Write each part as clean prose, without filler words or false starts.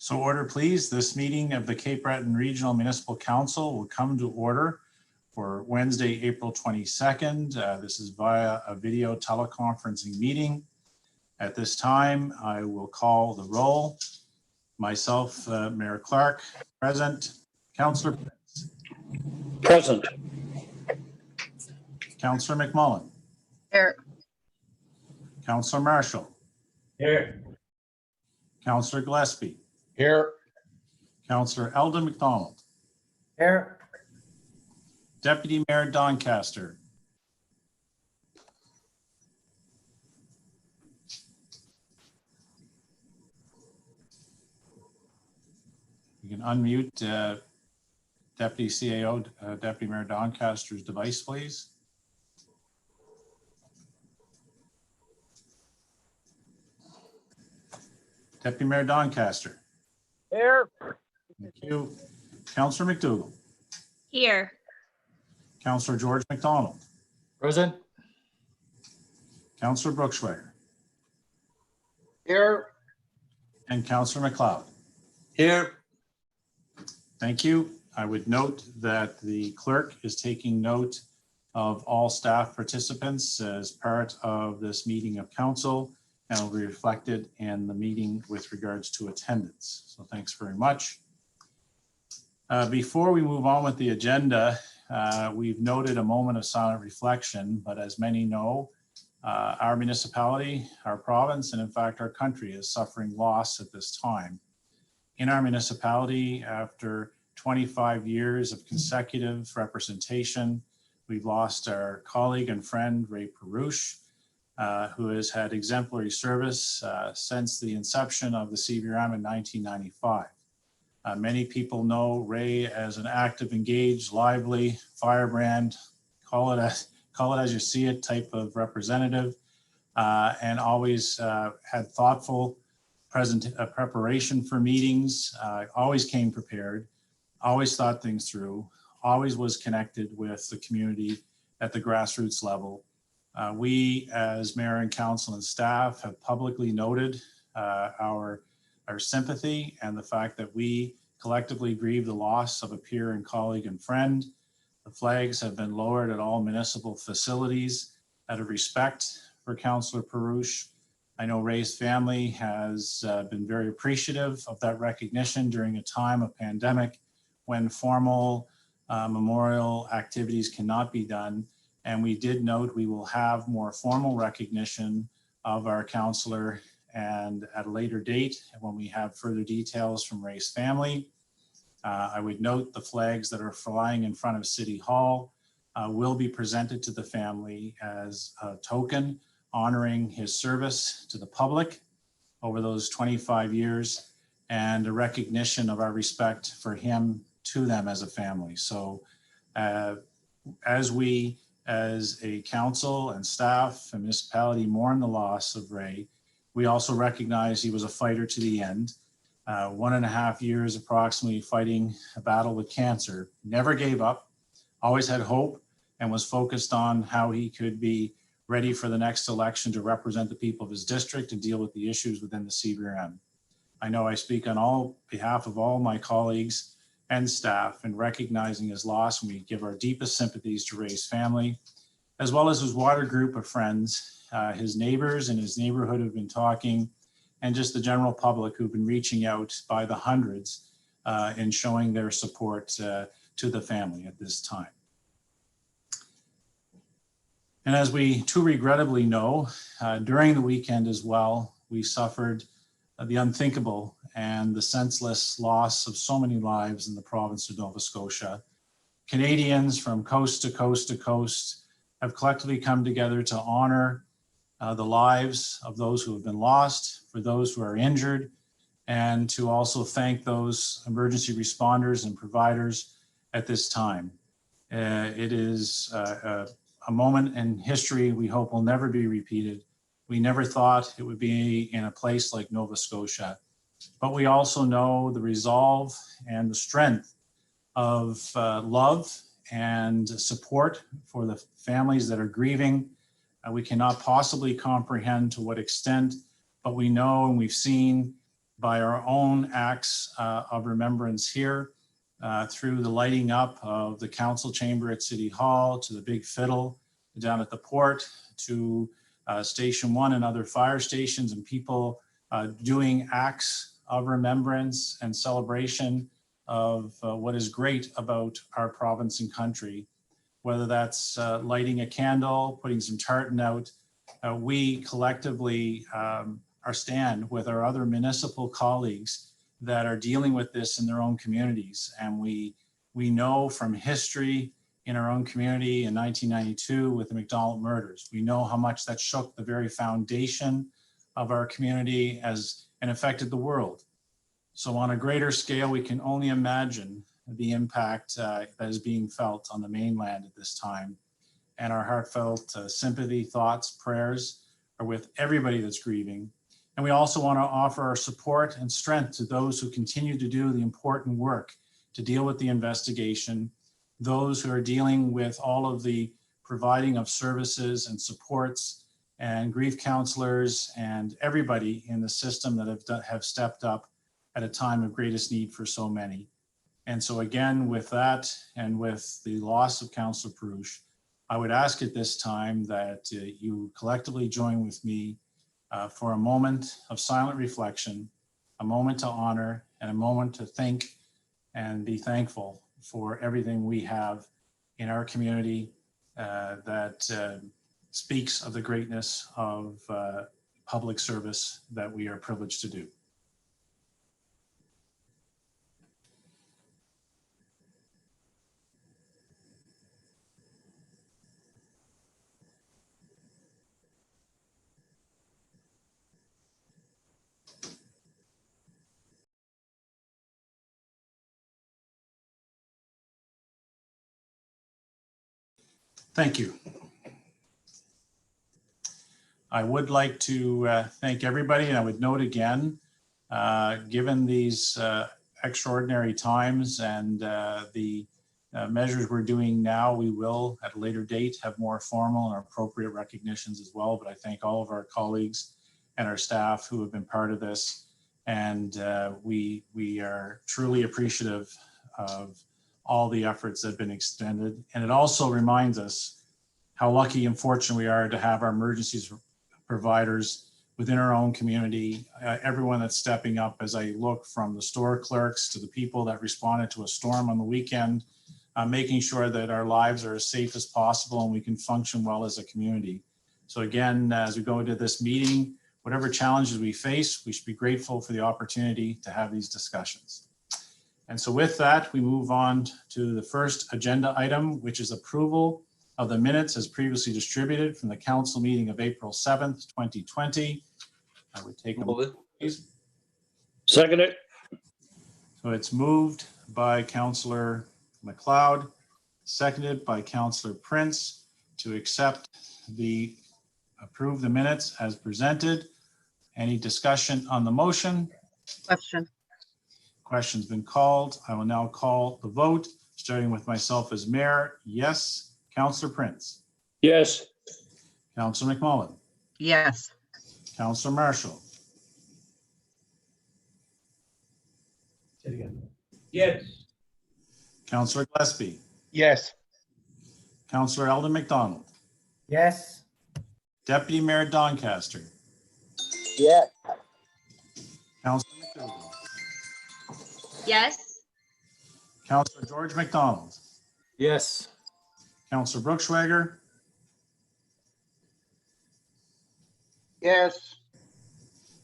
So order, please. This meeting of the Cape Breton Regional Municipal Council will come to order for Wednesday, April 22nd. This is via a video teleconferencing meeting. At this time, I will call the roll. Myself, Mayor Clark, present. Councillor Prince. Present. Councillor MacMullin. Here. Councillor Marshall. Here. Councillor Gillespie. Here. Councillor Eldon MacDonald. Here. Deputy Mayor Doncaster. You can unmute Deputy CAO, Deputy Mayor Doncaster's device, please. Deputy Mayor Doncaster. Here. Thank you. Councillor McDougall. Here. Councillor George MacDonald. Present. Councillor Brucksch. Here. And Councillor MacLeod. Here. Thank you. I would note that the clerk is taking note of all staff participants as part of this meeting of council and will be reflected in the meeting with regards to attendance. So thanks very much. Before we move on with the agenda, we've noted a moment of silent reflection, but as many know, our municipality, our province, and in fact our country is suffering loss at this time. In our municipality, after 25 years of consecutive representation, we've lost our colleague and friend, Ray Brucksch, who has had exemplary service since the inception of the CBRM in 1995. Many people know Ray as an active, engaged, lively, firebrand, call it as you see it type of representative, and always had thoughtful preparation for meetings, always came prepared, always thought things through, always was connected with the community at the grassroots level. We as mayor and council and staff have publicly noted our sympathy and the fact that we collectively grieve the loss of a peer and colleague and friend. The flags have been lowered at all municipal facilities out of respect for Councillor Brucksch. I know Ray's family has been very appreciative of that recognition during a time of pandemic when formal memorial activities cannot be done. And we did note we will have more formal recognition of our councillor and at a later date when we have further details from Ray's family. I would note the flags that are flying in front of City Hall will be presented to the family as a token honoring his service to the public over those 25 years and a recognition of our respect for him to them as a family. So as we as a council and staff and municipality mourn the loss of Ray, we also recognize he was a fighter to the end. 1.5 years approximately fighting a battle with cancer, never gave up, always had hope, and was focused on how he could be ready for the next election to represent the people of his district and deal with the issues within the CBRM. I know I speak on behalf of all my colleagues and staff in recognizing his loss, and we give our deepest sympathies to Ray's family, as well as his wider group of friends, his neighbors in his neighborhood who've been talking, and just the general public who've been reaching out by the hundreds in showing their support to the family at this time. And as we too regrettably know, during the weekend as well, we suffered the unthinkable and the senseless loss of so many lives in the province of Nova Scotia. Canadians from coast to coast to coast have collectively come together to honor the lives of those who have been lost, for those who are injured, and to also thank those emergency responders and providers at this time. It is a moment in history we hope will never be repeated. We never thought it would be in a place like Nova Scotia, but we also know the resolve and the strength of love and support for the families that are grieving. We cannot possibly comprehend to what extent, but we know and we've seen by our own acts of remembrance here, through the lighting up of the council chamber at City Hall, to the big fiddle down at the port, to Station 1 and other fire stations, and people doing acts of remembrance and celebration of what is great about our province and country. Whether that's lighting a candle, putting some tartan out, we collectively are stand with our other municipal colleagues that are dealing with this in their own communities. And we know from history in our own community in 1992 with the MacDonald murders, we know how much that shook the very foundation of our community and affected the world. So on a greater scale, we can only imagine the impact that is being felt on the mainland at this time. And our heartfelt sympathy, thoughts, prayers are with everybody that's grieving. And we also want to offer our support and strength to those who continue to do the important work to deal with the investigation, those who are dealing with all of the providing of services and supports, and grief counselors and everybody in the system that have stepped up at a time of greatest need for so many. And so again, with that and with the loss of Councillor Brucksch, I would ask at this time that you collectively join with me for a moment of silent reflection, a moment to honor, and a moment to think and be thankful for everything we have in our community that speaks of the greatness of public service that we are privileged to do. Thank you. I would like to thank everybody, and I would note again, given these extraordinary times and the measures we're doing now, we will at a later date have more formal and appropriate recognitions as well. But I thank all of our colleagues and our staff who have been part of this. And we are truly appreciative of all the efforts that have been extended. And it also reminds us how lucky and fortunate we are to have our emergencies providers within our own community, everyone that's stepping up, as I look from the store clerks to the people that responded to a storm on the weekend, making sure that our lives are as safe as possible and we can function well as a community. So again, as we go into this meeting, whatever challenges we face, we should be grateful for the opportunity to have these discussions. And so with that, we move on to the first agenda item, which is approval of the minutes as previously distributed from the council meeting of April 7th, 2020. I would take them, please. Second it. So it's moved by Councillor MacLeod, seconded by Councillor Prince to approve the minutes as presented. Any discussion on the motion? Question. Question's been called. I will now call the vote, starting with myself as mayor. Yes. Councillor Prince. Yes. Councillor MacMullin. Yes. Councillor Marshall. Say it again. Yes. Councillor Gillespie. Yes. Councillor Eldon MacDonald. Yes. Deputy Mayor Doncaster. Yes. Councillor McDougall. Yes. Councillor George MacDonald. Yes. Councillor Brucksch. Yes.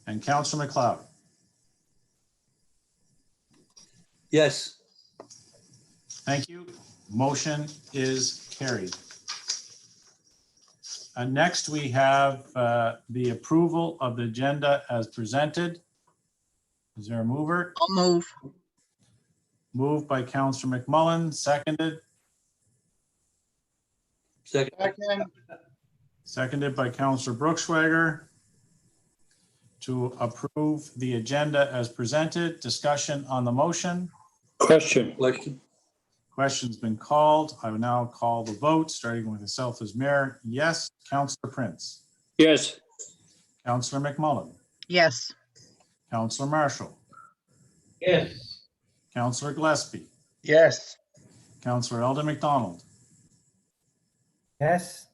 And Councillor MacLeod. Yes. Thank you. Motion is carried. Next, we have the approval of the agenda as presented. Is there a mover? I'll move. Moved by Councillor MacMullin, seconded. Second. Seconded by Councillor Brucksch to approve the agenda as presented. Discussion on the motion. Question. Question's been called. I will now call the vote, starting with myself as mayor. Yes. Councillor Prince. Yes. Councillor MacMullin. Yes. Councillor Marshall, Yes. Councillor Gillespie, Yes. Councillor Eldon MacDonald, Yes.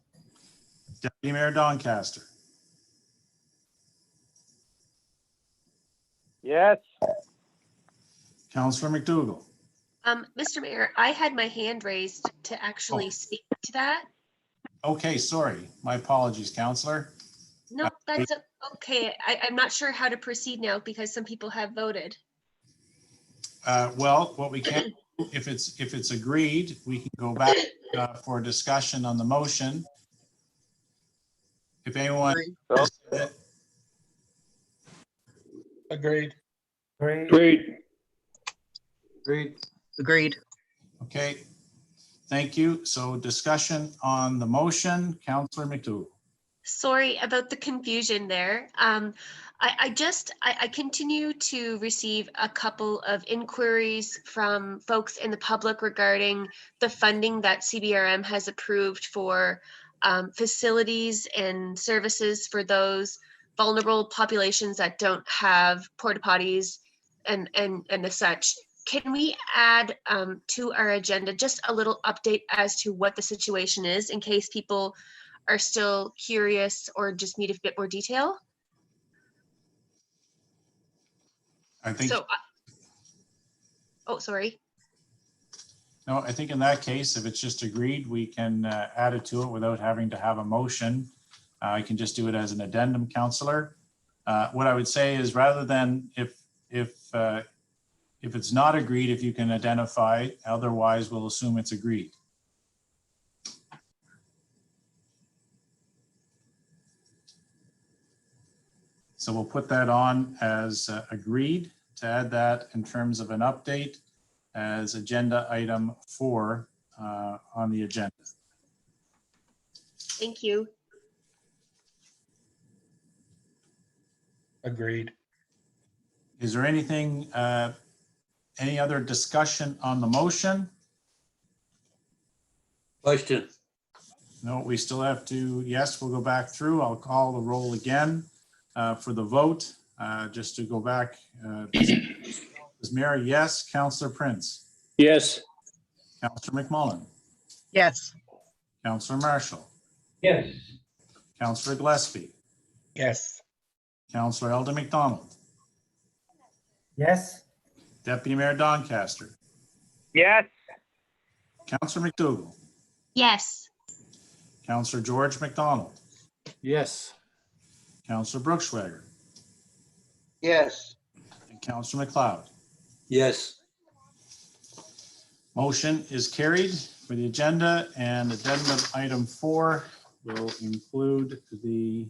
Deputy Mayor Doncaster, Yes. Councillor McDougall. Mr. Mayor, I had my hand raised to actually speak to that. Okay, sorry. My apologies, Councillor. No, that's okay. I'm not sure how to proceed now because some people have voted. Well, what we can, if it's agreed, we can go back for discussion on the motion. If anyone. Agreed. Agreed. Agreed. Okay, thank you. So discussion on the motion, Councillor McDougall. Sorry about the confusion there. I continue to receive a couple of inquiries from folks in the public regarding the funding that CBRM has approved for facilities and services for those vulnerable populations that don't have porta potties and the such. Can we add to our agenda just a little update as to what the situation is in case people are still curious or just need a bit more detail? I think, So, oh, sorry. no, I think in that case, if it's just agreed, we can add it to it without having to have a motion. I can just do it as an addendum, Councillor. What I would say is rather than if it's not agreed, if you can identify, otherwise we'll assume it's agreed. So we'll put that on as agreed to add that in terms of an update as agenda item 4 on the agenda. Thank you. Agreed. Is there anything, any other discussion on the motion? Question. No, we still have to, yes, we'll go back through. I'll call the roll again for the vote. Just to go back, is Mayor, yes. Councillor Prince. Yes. Councillor MacMullin. Yes. Councillor Marshall. Yes. Councillor Gillespie. Yes. Councillor Eldon MacDonald. Yes. Deputy Mayor Doncaster. Yes. Councillor McDougall. Yes. Councillor George MacDonald. Yes. Councillor Brucksch. Yes. And Councillor McLeod. Yes. Motion is carried for the agenda, and addendum item 4 will include the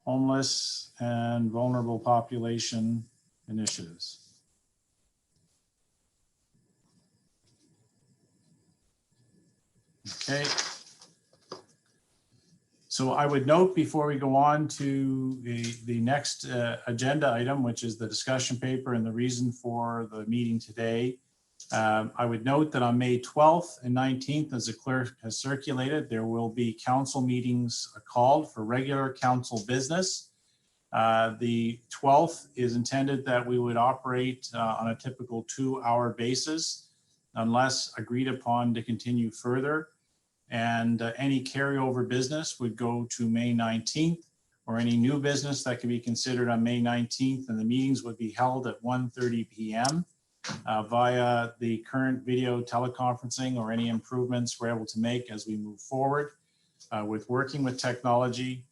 homeless and vulnerable population initiatives. Okay. So I would note before we go on to the next agenda item, which is the discussion paper and the reason for the meeting today, I would note that on May 12th and 19th, as the clerk has circulated, there will be council meetings called for regular council business. The 12th is intended that we would operate on a typical 2-hour basis unless agreed upon to continue further. And any carryover business would go to May 19th, or any new business that can be considered on May 19th, and the meetings would be held at 1:30 p.m. Via the current video teleconferencing or any improvements we're able to make as we move forward with working with technology.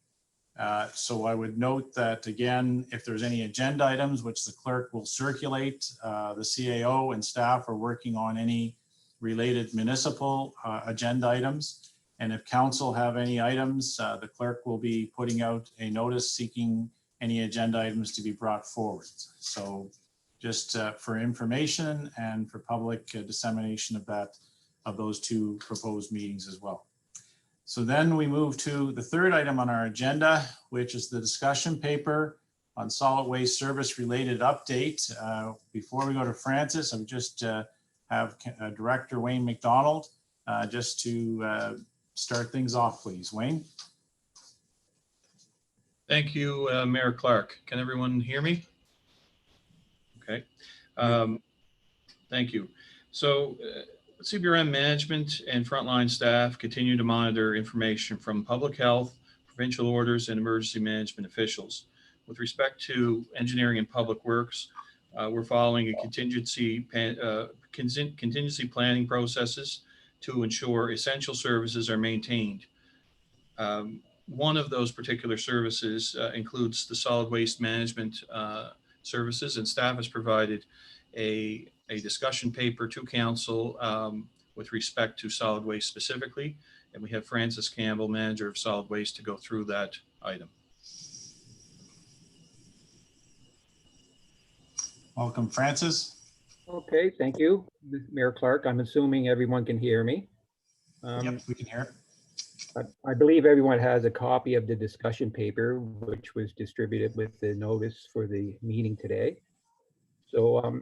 So I would note that, again, if there's any agenda items, which the clerk will circulate, the CAO and staff are working on any related municipal agenda items. And if council have any items, the clerk will be putting out a notice seeking any agenda items to be brought forward. So just for information and for public dissemination of that, of those two proposed meetings as well. So then we move to the third item on our agenda, which is the discussion paper on solid waste service related update. Before we go to Francis, I would just have Director Wayne MacDonald just to start things off, please. Wayne. Thank you, Mayor Clark. Can everyone hear me? Okay. Thank you. So CBRM management and frontline staff continue to monitor information from public health, provincial orders, and emergency management officials. With respect to engineering and public works, we're following a contingency planning processes to ensure essential services are maintained. One of those particular services includes the solid waste management services, and staff has provided a discussion paper to council with respect to solid waste specifically. And we have Francis Campbell, manager of solid waste, to go through that item. Welcome, Francis. Okay, thank you, Mayor Clark. I'm assuming everyone can hear me. Yep, we can hear. I believe everyone has a copy of the discussion paper, which was distributed with the notice for the meeting today. So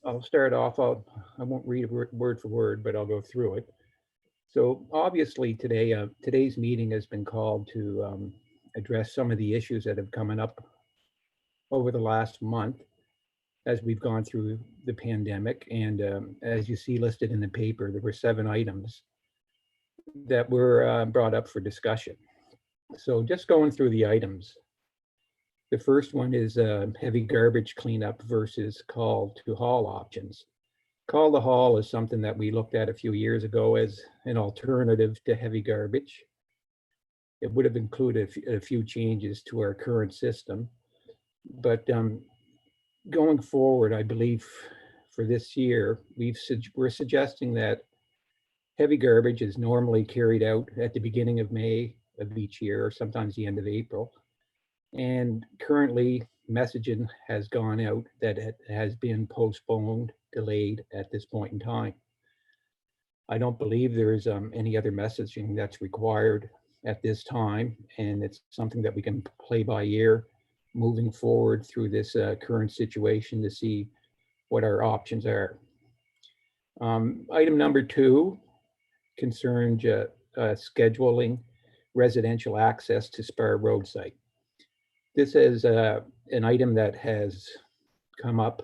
I'll start off. I won't read word for word, but I'll go through it. So obviously today, today's meeting has been called to address some of the issues that have come up over the last month as we've gone through the pandemic. And as you see listed in the paper, there were 7 items that were brought up for discussion. So just going through the items. The first one is heavy garbage cleanup versus call to haul options. Call to haul is something that we looked at a few years ago as an alternative to heavy garbage. It would have included a few changes to our current system. But going forward, I believe for this year, we're suggesting that heavy garbage is normally carried out at the beginning of May of each year, or sometimes the end of April. And currently, messaging has gone out that it has been postponed, delayed at this point in time. I don't believe there is any other messaging that's required at this time, and it's something that we can play by ear moving forward through this current situation to see what our options are. Item number 2 concerns scheduling residential access to Spar Road site. This is an item that has come up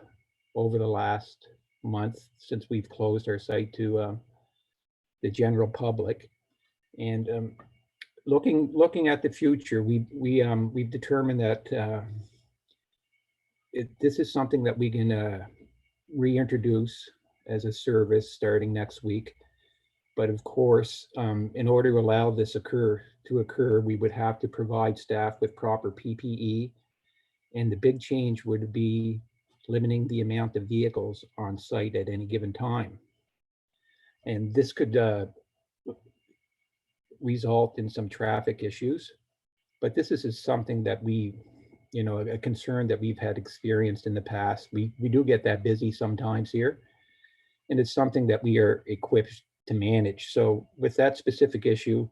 over the last month since we've closed our site to the general public. And looking at the future, we've determined that this is something that we can reintroduce as a service starting next week. But of course, in order to allow this to occur, we would have to provide staff with proper PPE. And the big change would be limiting the amount of vehicles on site at any given time. And this could result in some traffic issues. But this is something that a concern that we've had experienced in the past. We do get that busy sometimes here. And it's something that we are equipped to manage. So with that specific issue,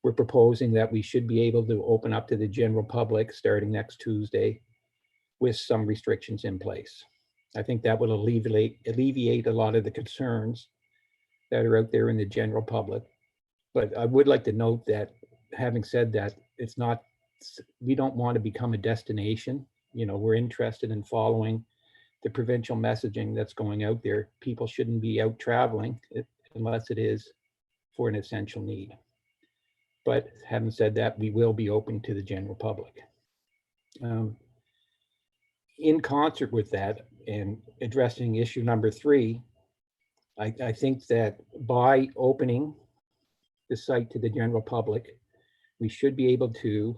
we're proposing that we should be able to open up to the general public starting next Tuesday with some restrictions in place. I think that will alleviate a lot of the concerns that are out there in the general public. But I would like to note that, having said that, we don't want to become a destination. We're interested in following the provincial messaging that's going out there. People shouldn't be out traveling unless it is for an essential need. But having said that, we will be open to the general public. In concert with that, and addressing issue number 3, I think that by opening the site to the general public, we should be able to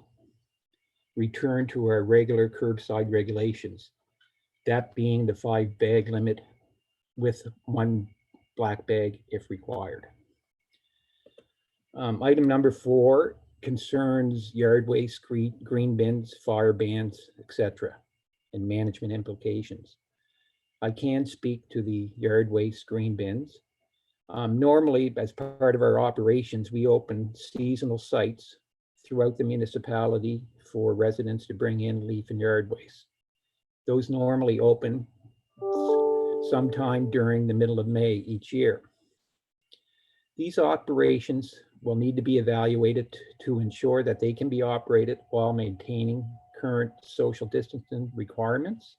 return to our regular curbside regulations. That being the 5-bag limit with 1 black bag if required. Item number 4 concerns yard waste, green bins, fire bans, etc., and management implications. I can speak to the yard waste, green bins. Normally, as part of our operations, we open seasonal sites throughout the municipality for residents to bring in leaf and yard waste. Those normally open sometime during the middle of May each year. These operations will need to be evaluated to ensure that they can be operated while maintaining current social distancing requirements.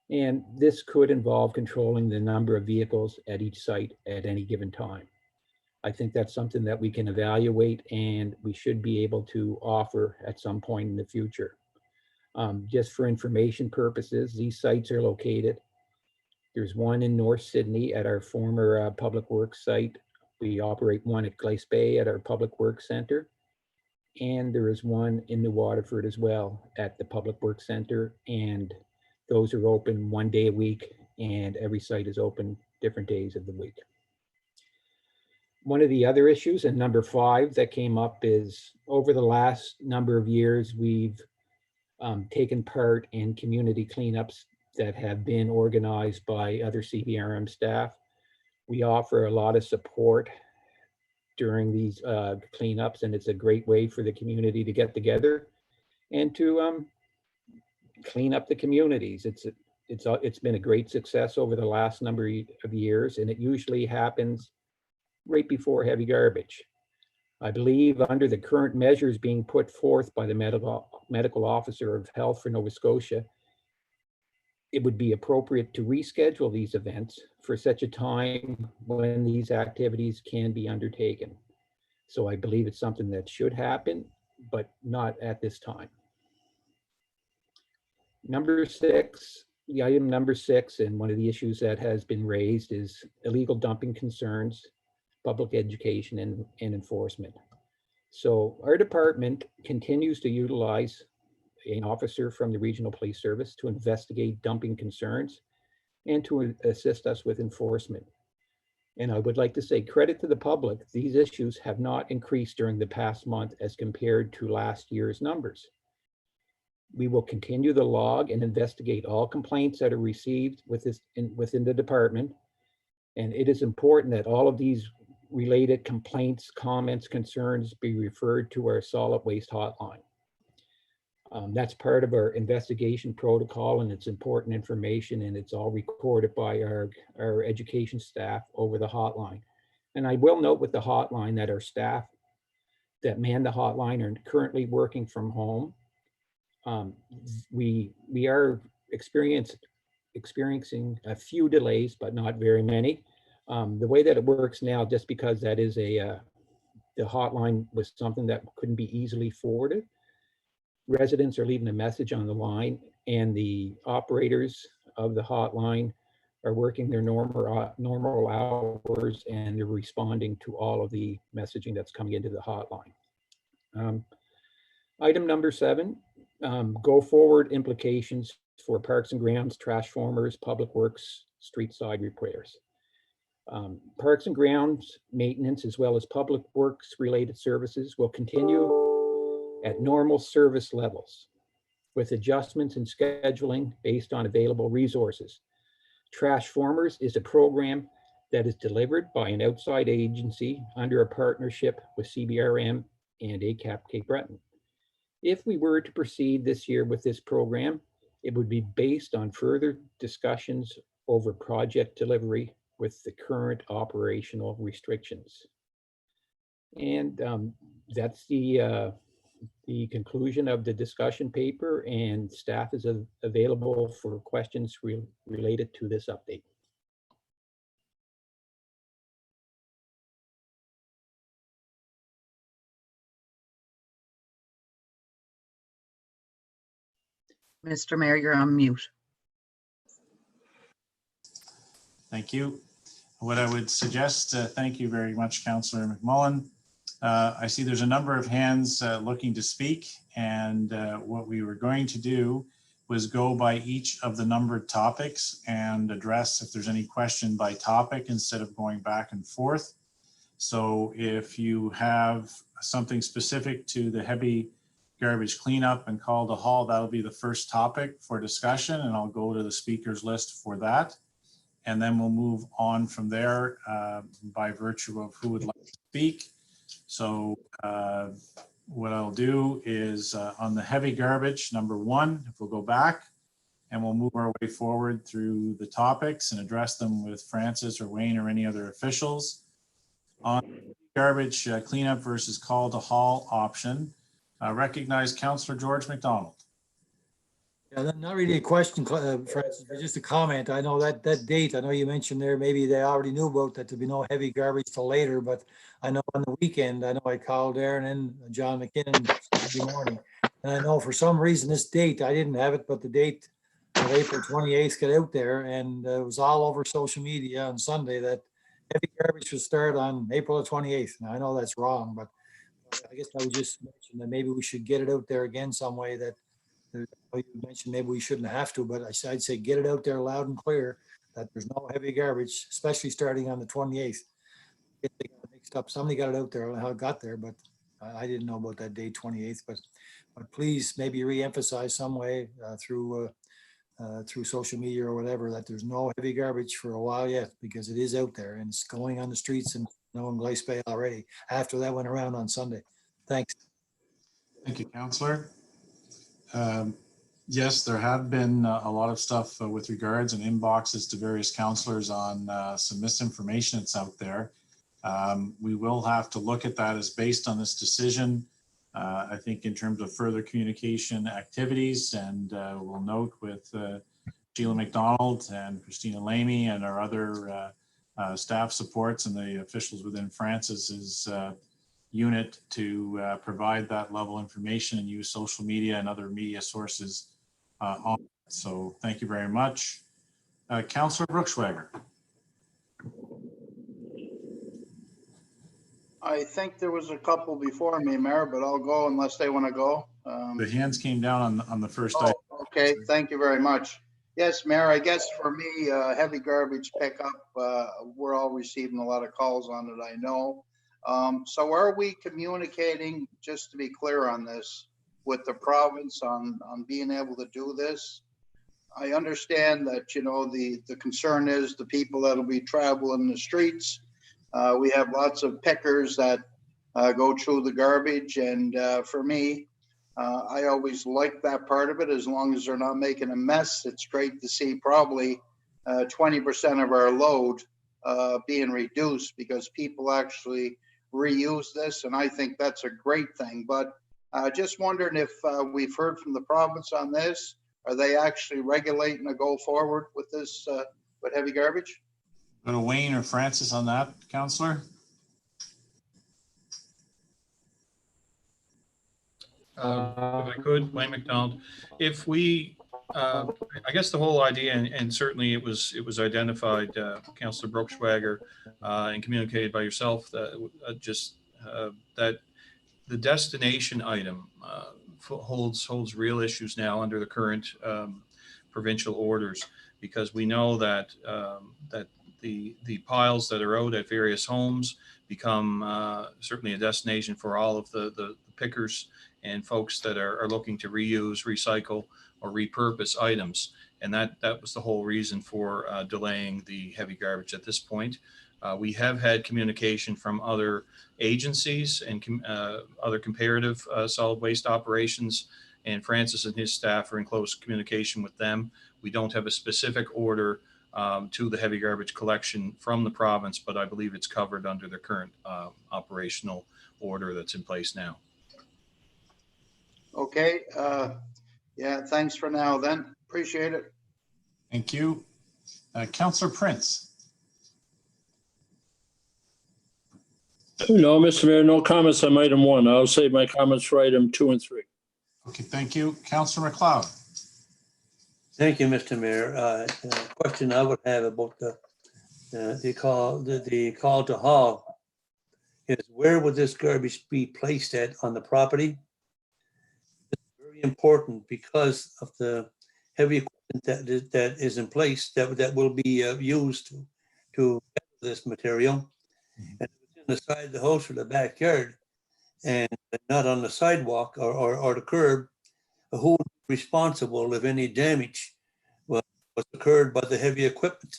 And this could involve controlling the number of vehicles at each site at any given time. I think that's something that we can evaluate and we should be able to offer at some point in the future. Just for information purposes, these sites are located. There's one in North Sydney at our former Public Works site. We operate one at Gillespie at our Public Works Center. And there is one in New Waterford as well at the Public Works Center. And those are open 1 day a week, and every site is open different days of the week. One of the other issues, and number 5 that came up, is over the last number of years, we've taken part in community cleanups that have been organized by other CBRM staff. We offer a lot of support during these cleanups, and it's a great way for the community to get together and to clean up the communities. It's been a great success over the last number of years, and it usually happens right before heavy garbage. I believe under the current measures being put forth by the medical officer of health for Nova Scotia, it would be appropriate to reschedule these events for such a time when these activities can be undertaken. So I believe it's something that should happen, but not at this time. Number 6, the item number 6, and one of the issues that has been raised is illegal dumping concerns, public education, and enforcement. So our department continues to utilize an officer from the Regional Police Service to investigate dumping concerns and to assist us with enforcement. And I would like to say credit to the public, these issues have not increased during the past month as compared to last year's numbers. We will continue the log and investigate all complaints that are received within the department. And it is important that all of these related complaints, comments, concerns be referred to our solid waste hotline. That's part of our investigation protocol, and it's important information, and it's all recorded by our education staff over the hotline. And I will note with the hotline that our staff that man the hotline are currently working from home. We are experiencing a few delays, but not very many. The way that it works now, just because that is the hotline was something that couldn't be easily forwarded, residents are leaving a message on the line, and the operators of the hotline are working their normal hours, and they're responding to all of the messaging that's coming into the hotline. Item number 7, go forward implications for parks and grounds, trash formers, public works, street side repairs. Parks and grounds maintenance, as well as public works related services, will continue at normal service levels with adjustments in scheduling based on available resources. Trash formers is a program that is delivered by an outside agency under a partnership with CBRM and ACAP Cape Breton. If we were to proceed this year with this program, it would be based on further discussions over project delivery with the current operational restrictions. And that's the conclusion of the discussion paper, and staff is available for questions related to this update. Mr. Mayor, you're on mute. Thank you. What I would suggest, thank you very much, Councillor MacMullin. I see there's a number of hands looking to speak, and what we were going to do was go by each of the numbered topics and address if there's any question by topic instead of going back and forth. So if you have something specific to the heavy garbage cleanup and call to haul, that'll be the first topic for discussion, and I'll go to the speakers list for that. And then we'll move on from there by virtue of who would like to speak. So what I'll do is on the heavy garbage, number 1, if we'll go back, and we'll move our way forward through the topics and address them with Francis or Wayne or any other officials. On garbage cleanup versus call to haul option, recognize Councillor George MacDonald. Yeah, not really a question, Francis, but just a comment. I know that date, I know you mentioned there, maybe they already knew about that there'd be no heavy garbage till later, but I know on the weekend, I know I called Darren and John McKinnon Saturday morning. And I know for some reason this date, I didn't have it, but the date of April 28th got out there and it was all over social media on Sunday that heavy garbage would start on April the 28th. Now I know that's wrong, but I guess I would just mention that maybe we should get it out there again some way that you mentioned maybe we shouldn't have to, but I'd say get it out there loud and clear that there's no heavy garbage, especially starting on the 28th. They got mixed up. Somebody got it out there. I don't know how it got there, but I didn't know about that date 28th. But please maybe re-emphasize some way through social media or whatever that there's no heavy garbage for a while yet, because it is out there and it's going on the streets and in Gillespie already after that went around on Sunday. Thanks. Thank you, Councillor. Yes, there have been a lot of stuff with regards and inboxes to various councillors on some misinformation that's out there. We will have to look at that as based on this decision. I think in terms of further communication activities, and we'll note with Sheila MacDonald and Christina Lamy and our other staff supports and the officials within Francis's unit to provide that level of information and use social media and other media sources on it. So thank you very much. Councillor Brucksch. I think there was a couple before me, Mayor, but I'll go unless they want to go. The hands came down on the first Oh, item. okay, thank you very much. Yes, Mayor, I guess for me, heavy garbage pickup, we're all receiving a lot of calls on it, I know. So are we communicating, just to be clear on this, with the province on being able to do this? I understand that, you know, the concern is the people that'll be traveling the streets. We have lots of pickers that go through the garbage, and for me, I always like that part of it, as long as they're not making a mess. It's great to see probably 20% of our load being reduced because people actually reuse this, and I think that's a great thing. But just wondering if we've heard from the province on this. Are they actually regulating to go forward with this, with heavy garbage? Go to Wayne or Francis on that, Councillor. If I could, Wayne MacDonald, if we, I guess the whole idea, and certainly it was identified, Councillor Brucksch and communicated by yourself, that that the destination item holds real issues now under the current provincial orders, because we know that that the piles that are out at various homes become certainly a destination for all of the pickers and folks that are looking to reuse, recycle, or repurpose items. And that was the whole reason for delaying the heavy garbage at this point. We have had communication from other agencies and other comparative solid waste operations, and Francis and his staff are in close communication with them. We don't have a specific order to the heavy garbage collection from the province, but I believe it's covered under the current operational order that's in place now. Okay, yeah, thanks for now then. Appreciate it. Thank you. Councillor Prince. No, Mr. Mayor, no comments on item 1. I'll save my comments for item 2 and 3. Okay, thank you. Councillor MacLeod. Thank you, Mr. Mayor. Question I would have about the call to haul is, where would this garbage be placed at on the property? It's very important because of the heavy equipment that is in place that will be used to gather this material. And in the side of the house or the backyard, and not on the sidewalk or the curb, who would be responsible if any damage was occurred by the heavy equipment?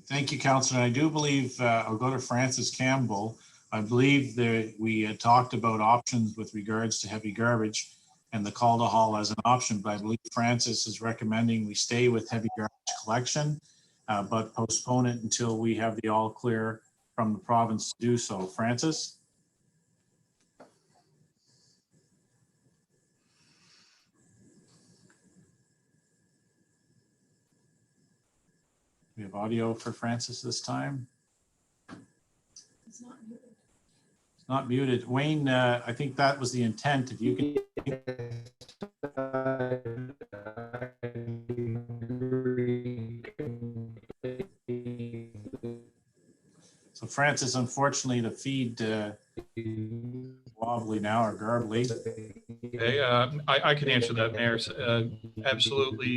Thank you, Councillor. I do believe, I'll go to Francis Campbell. I believe that we had talked about options with regards to heavy garbage and the call to haul as an option, but I believe Francis is recommending we stay with heavy garbage collection. but postpone it until we have the all clear from the province to do so. Francis? We have audio for Francis this time. It's not muted. Wayne, I think that was the intent. If you can. So Francis, unfortunately, the feed wobbly now or garbly. Okay, I can answer that, Mayor. Absolutely,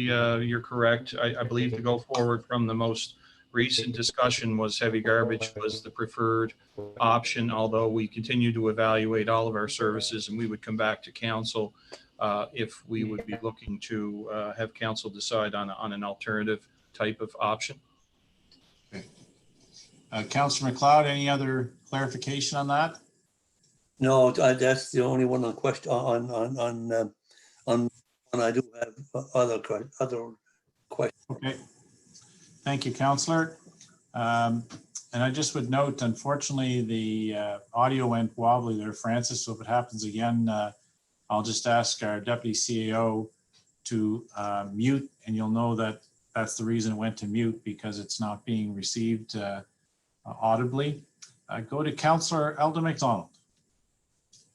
you're correct. I believe to go forward from the most recent discussion was heavy garbage was the preferred option, although we continue to evaluate all of our services, and we would come back to council if we would be looking to have council decide on an alternative type of option. Okay. Councillor McLeod, any other clarification on that? No, that's the only one on question on I do have other questions. Okay. Thank you, Councillor. And I just would note, unfortunately, the audio went wobbly there, Francis. So if it happens again, I'll just ask our Deputy CEO to mute, and you'll know that that's the reason it went to mute, because it's not being received audibly. Go to Councillor Eldon MacDonald.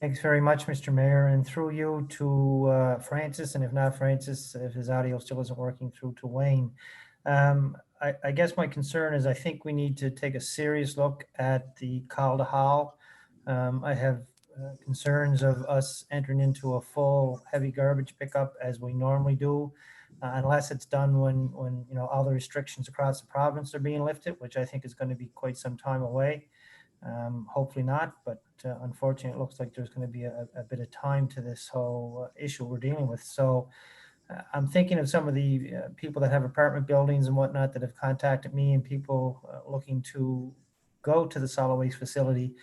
Thanks very much, Mr. Mayor, and through you to Francis, and if not Francis, if his audio still isn't working, through to Wayne. I guess my concern is I think we need to take a serious look at the Calda Hall. I have concerns of us entering into a full heavy garbage pickup as we normally do, unless it's done when you know all the restrictions across the province are being lifted, which I think is going to be quite some time away. Hopefully not, but unfortunately it looks like there's going to be a bit of time to this whole issue we're dealing with. So I'm thinking of some of the people that have apartment buildings and whatnot that have contacted me, and people looking to go to the solid waste facility.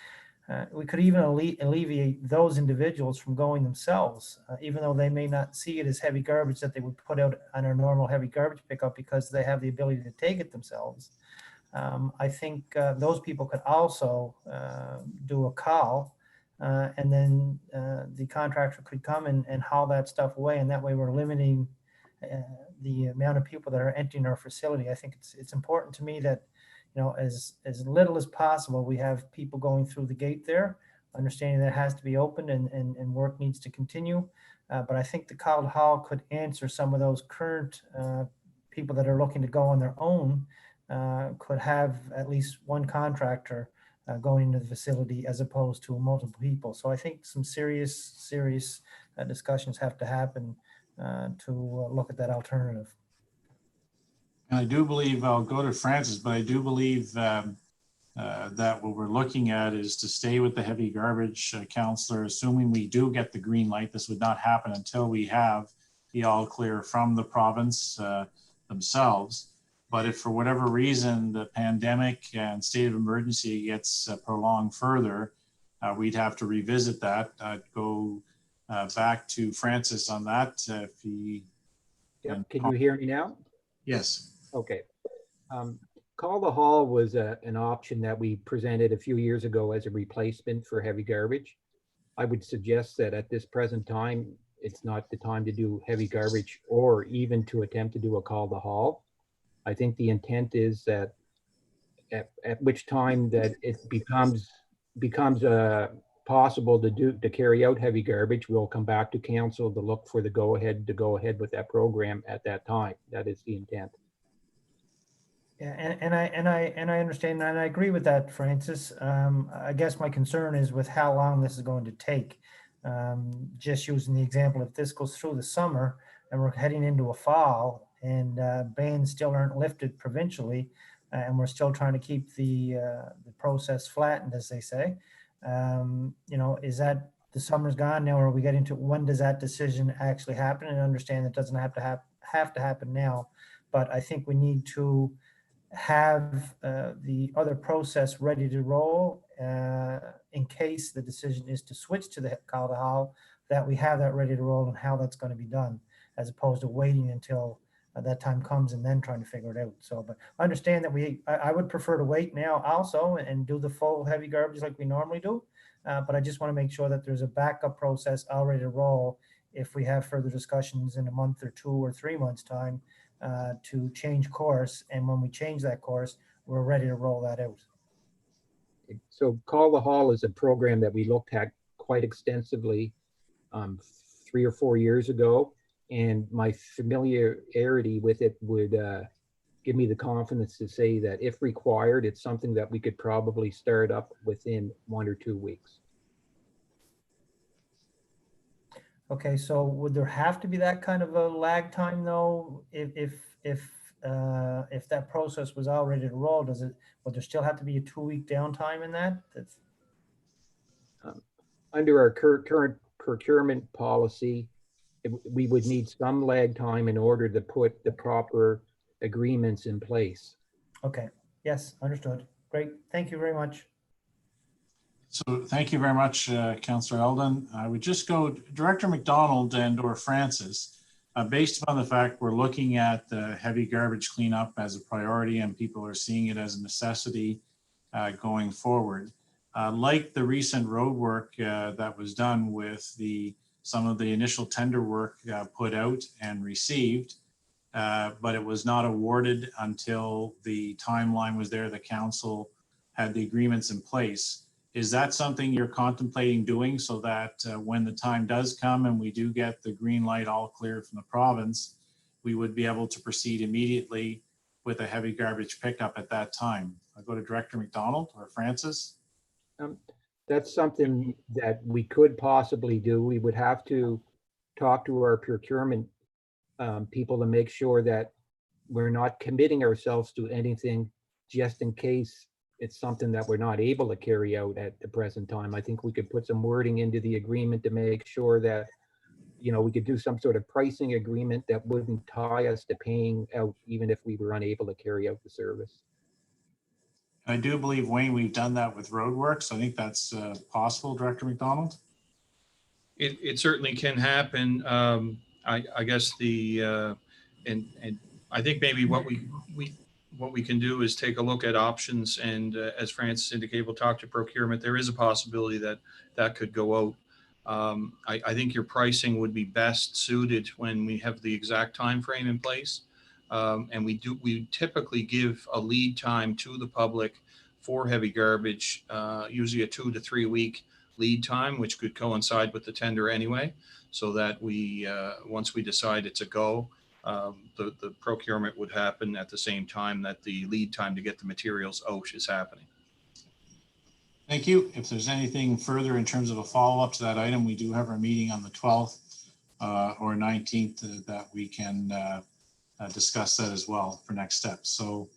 We could even alleviate those individuals from going themselves, even though they may not see it as heavy garbage that they would put out on our normal heavy garbage pickup, because they have the ability to take it themselves. I think those people could also do a call, and then the contractor could come and haul that stuff away, and that way we're limiting the amount of people that are entering our facility. I think it's important to me that, you know, as little as possible, we have people going through the gate there, understanding that it has to be opened and work needs to continue. But I think the Calda Hall could answer some of those current people that are looking to go on their own. Could have at least one contractor going into the facility as opposed to multiple people. So I think some serious discussions have to happen to look at that alternative. And I do believe, I'll go to Francis, but I do believe that what we're looking at is to stay with the heavy garbage, Councillor, assuming we do get the green light. This would not happen until we have the all clear from the province themselves. But if for whatever reason the pandemic and state of emergency gets prolonged further, we'd have to revisit that. I'd go back to Francis on that. If he can you hear me now? Yes. Okay. Calda Hall was an option that we presented a few years ago as a replacement for heavy garbage. I would suggest that at this present time, it's not the time to do heavy garbage or even to attempt to do a Calda Hall. I think the intent is that at which time that it becomes possible to carry out heavy garbage, we'll come back to council to look for the go ahead with that program at that time. That is the intent. Yeah, and I understand and I agree with that, Francis. I guess my concern is with how long this is going to take. Just using the example, if this goes through the summer and we're heading into a fall, and bans still aren't lifted provincially, and we're still trying to keep the process flattened, as they say. You know, is that the summer's gone now, or are we getting to when does that decision actually happen? And understand it doesn't have to happen now, but I think we need to have the other process ready to roll in case the decision is to switch to the Calda Hall, that we have that ready to roll and how that's going to be done, as opposed to waiting until that time comes and then trying to figure it out. So, but I understand that I would prefer to wait now also and do the full heavy garbage like we normally do. But I just want to make sure that there's a backup process already to roll if we have further discussions in a month or 2 or 3 months time to change course. And when we change that course, we're ready to roll that out. So Call the Hall is a program that we looked at quite extensively 3 or 4 years ago. And my familiarity with it would give me the confidence to say that if required, it's something that we could probably start up within 1 or 2 weeks. Okay, so would there have to be that kind of a lag time though? If that process was all ready to roll, would there still have to be a 2-week downtime in that? Under our current procurement policy, we would need some lag time in order to put the proper agreements in place. Okay, yes, understood. Great, thank you very much. So thank you very much, Councillor Eldon. I would just go Director MacDonald and or Francis, based upon the fact we're looking at the heavy garbage cleanup as a priority and people are seeing it as a necessity going forward. Like the recent road work that was done with some of the initial tender work put out and received, but it was not awarded until the timeline was there. The council had the agreements in place. Is that something you're contemplating doing so that when the time does come and we do get the green light all clear from the province, we would be able to proceed immediately with a heavy garbage pickup at that time? I'll go to Director MacDonald or Francis. That's something that we could possibly do. We would have to talk to our procurement people to make sure that we're not committing ourselves to anything just in case it's something that we're not able to carry out at the present time. I think we could put some wording into the agreement to make sure that, you know, we could do some sort of pricing agreement that wouldn't tie us to paying out even if we were unable to carry out the service. I do believe, Wayne, we've done that with roadworks. I think that's possible, Director MacDonald. It certainly can happen. I guess and I think maybe what we can do is take a look at options, and as Francis indicated, we'll talk to procurement. There is a possibility that could go out. I think your pricing would be best suited when we have the exact time frame in place. And we typically give a lead time to the public for heavy garbage, usually a 2 to 3 week lead time, which could coincide with the tender anyway, so that we once we decide it's a go, the procurement would happen at the same time that the lead time to get the materials out is happening. Thank you. If there's anything further in terms of a follow-up to that item, we do have our meeting on the 12th or 19th that we can discuss that as well for next steps. So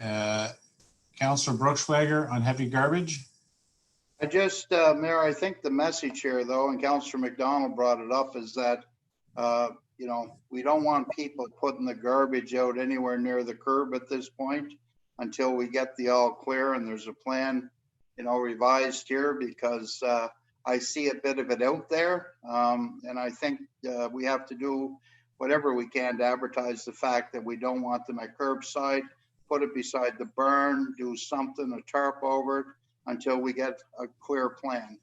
Councillor Brucksch on heavy garbage. I just, Mayor, I think the message here though, and Councillor MacDonald brought it up, is that, you know, we don't want people putting the garbage out anywhere near the curb at this point until we get the all clear and there's a plan, you know, revised here, because I see a bit of it out there. And I think we have to do whatever we can to advertise the fact that we don't want them at curbside, put it beside the burn, do something, a tarp over it until we get a clear plan.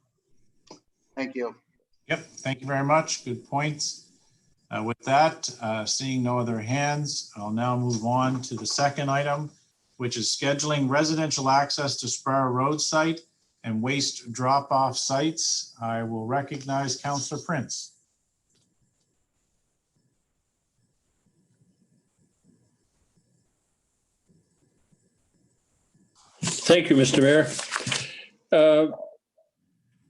Thank you. Yep, thank you very much. Good points. With that, seeing no other hands, I'll now move on to the second item, which is scheduling residential access to Sparrow Road site and waste drop-off sites. I will recognize Councillor Prince. Thank you, Mr. Mayor.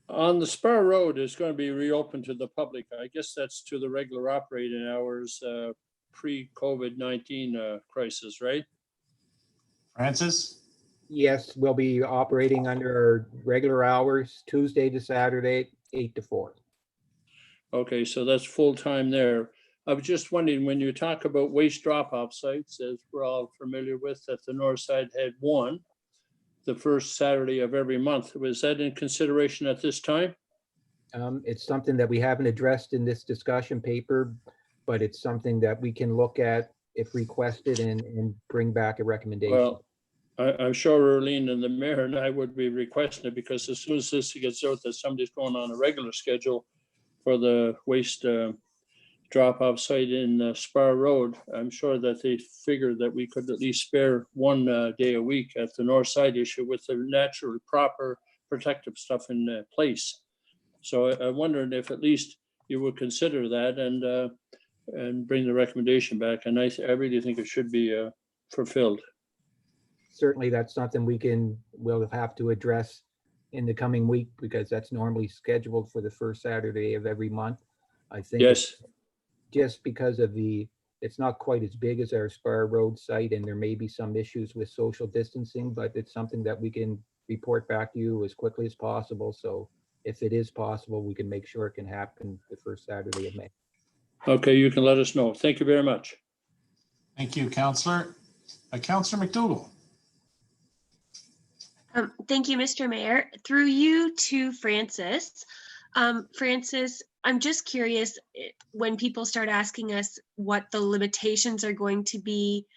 On the Spar Road is going to be reopened to the public. I guess that's to the regular operating hours pre-COVID-19 crisis, right? Francis? Yes, we'll be operating under our regular hours, Tuesday to Saturday, 8 to 4. Okay, so that's full time there. I was just wondering, when you talk about waste drop-off sites, as we're all familiar with, that the north side had one, the first Saturday of every month. Was that in consideration at this time? It's something that we haven't addressed in this discussion paper, but it's something that we can look at if requested and bring back a recommendation. Well, I'm sure Earlene and the mayor and I would be requesting it, because as soon as this gets out that somebody's going on a regular schedule for the waste drop-off site in Spar Road, I'm sure that they figured that we could at least spare one day a week at the north side issue with the natural proper protective stuff in place. So I wondered if at least you would consider that and bring the recommendation back. And I really think it should be fulfilled. Certainly, that's something we'll have to address in the coming week, because that's normally scheduled for the first Saturday of every month. I think Yes. just because of it's not quite as big as our Spar Road site, and there may be some issues with social distancing, but it's something that we can report back to you as quickly as possible. So if it is possible, we can make sure it can happen the first Saturday of May. Okay, you can let us know. Thank you very much. Thank you, Councillor. Councillor McDougall. Thank you, Mr. Mayor. Through you to Francis. Francis, I'm just curious, when people start asking us what the limitations are going to be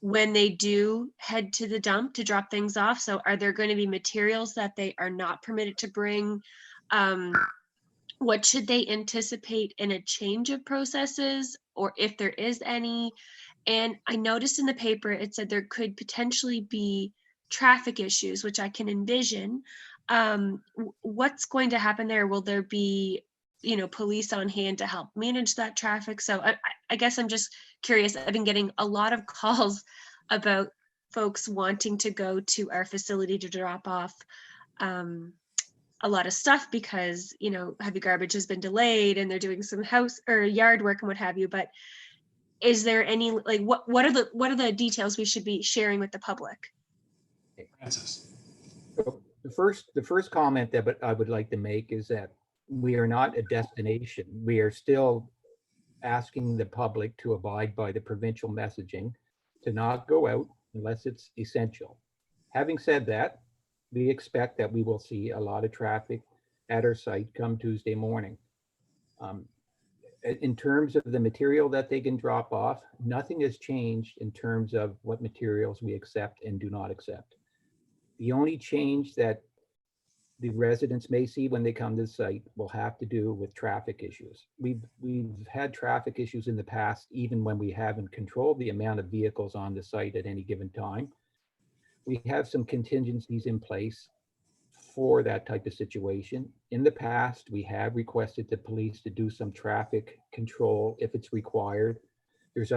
when they do head to the dump to drop things off. So are there going to be materials that they are not permitted to bring? What should they anticipate in a change of processes, or if there is any? And I noticed in the paper, it said there could potentially be traffic issues, which I can envision. What's going to happen there? Will there be, police on hand to help manage that traffic? So I guess I'm just curious. I've been getting a lot of calls about folks wanting to go to our facility to drop off a lot of stuff because, heavy garbage has been delayed and they're doing some house or yard work and what have you. But is there any, what are the details we should be sharing with the public? Francis. So the first comment that I would like to make is that we are not a destination. We are still asking the public to abide by the provincial messaging, to not go out unless it's essential. Having said that, we expect that we will see a lot of traffic at our site come Tuesday morning. In terms of the material that they can drop off, nothing has changed in terms of what materials we accept and do not accept. The only change that the residents may see when they come to the site will have to do with traffic issues. We've had traffic issues in the past, even when we haven't controlled the amount of vehicles on the site at any given time. We have some contingencies in place for that type of situation. In the past, we have requested the police to do some traffic control if it's required. There's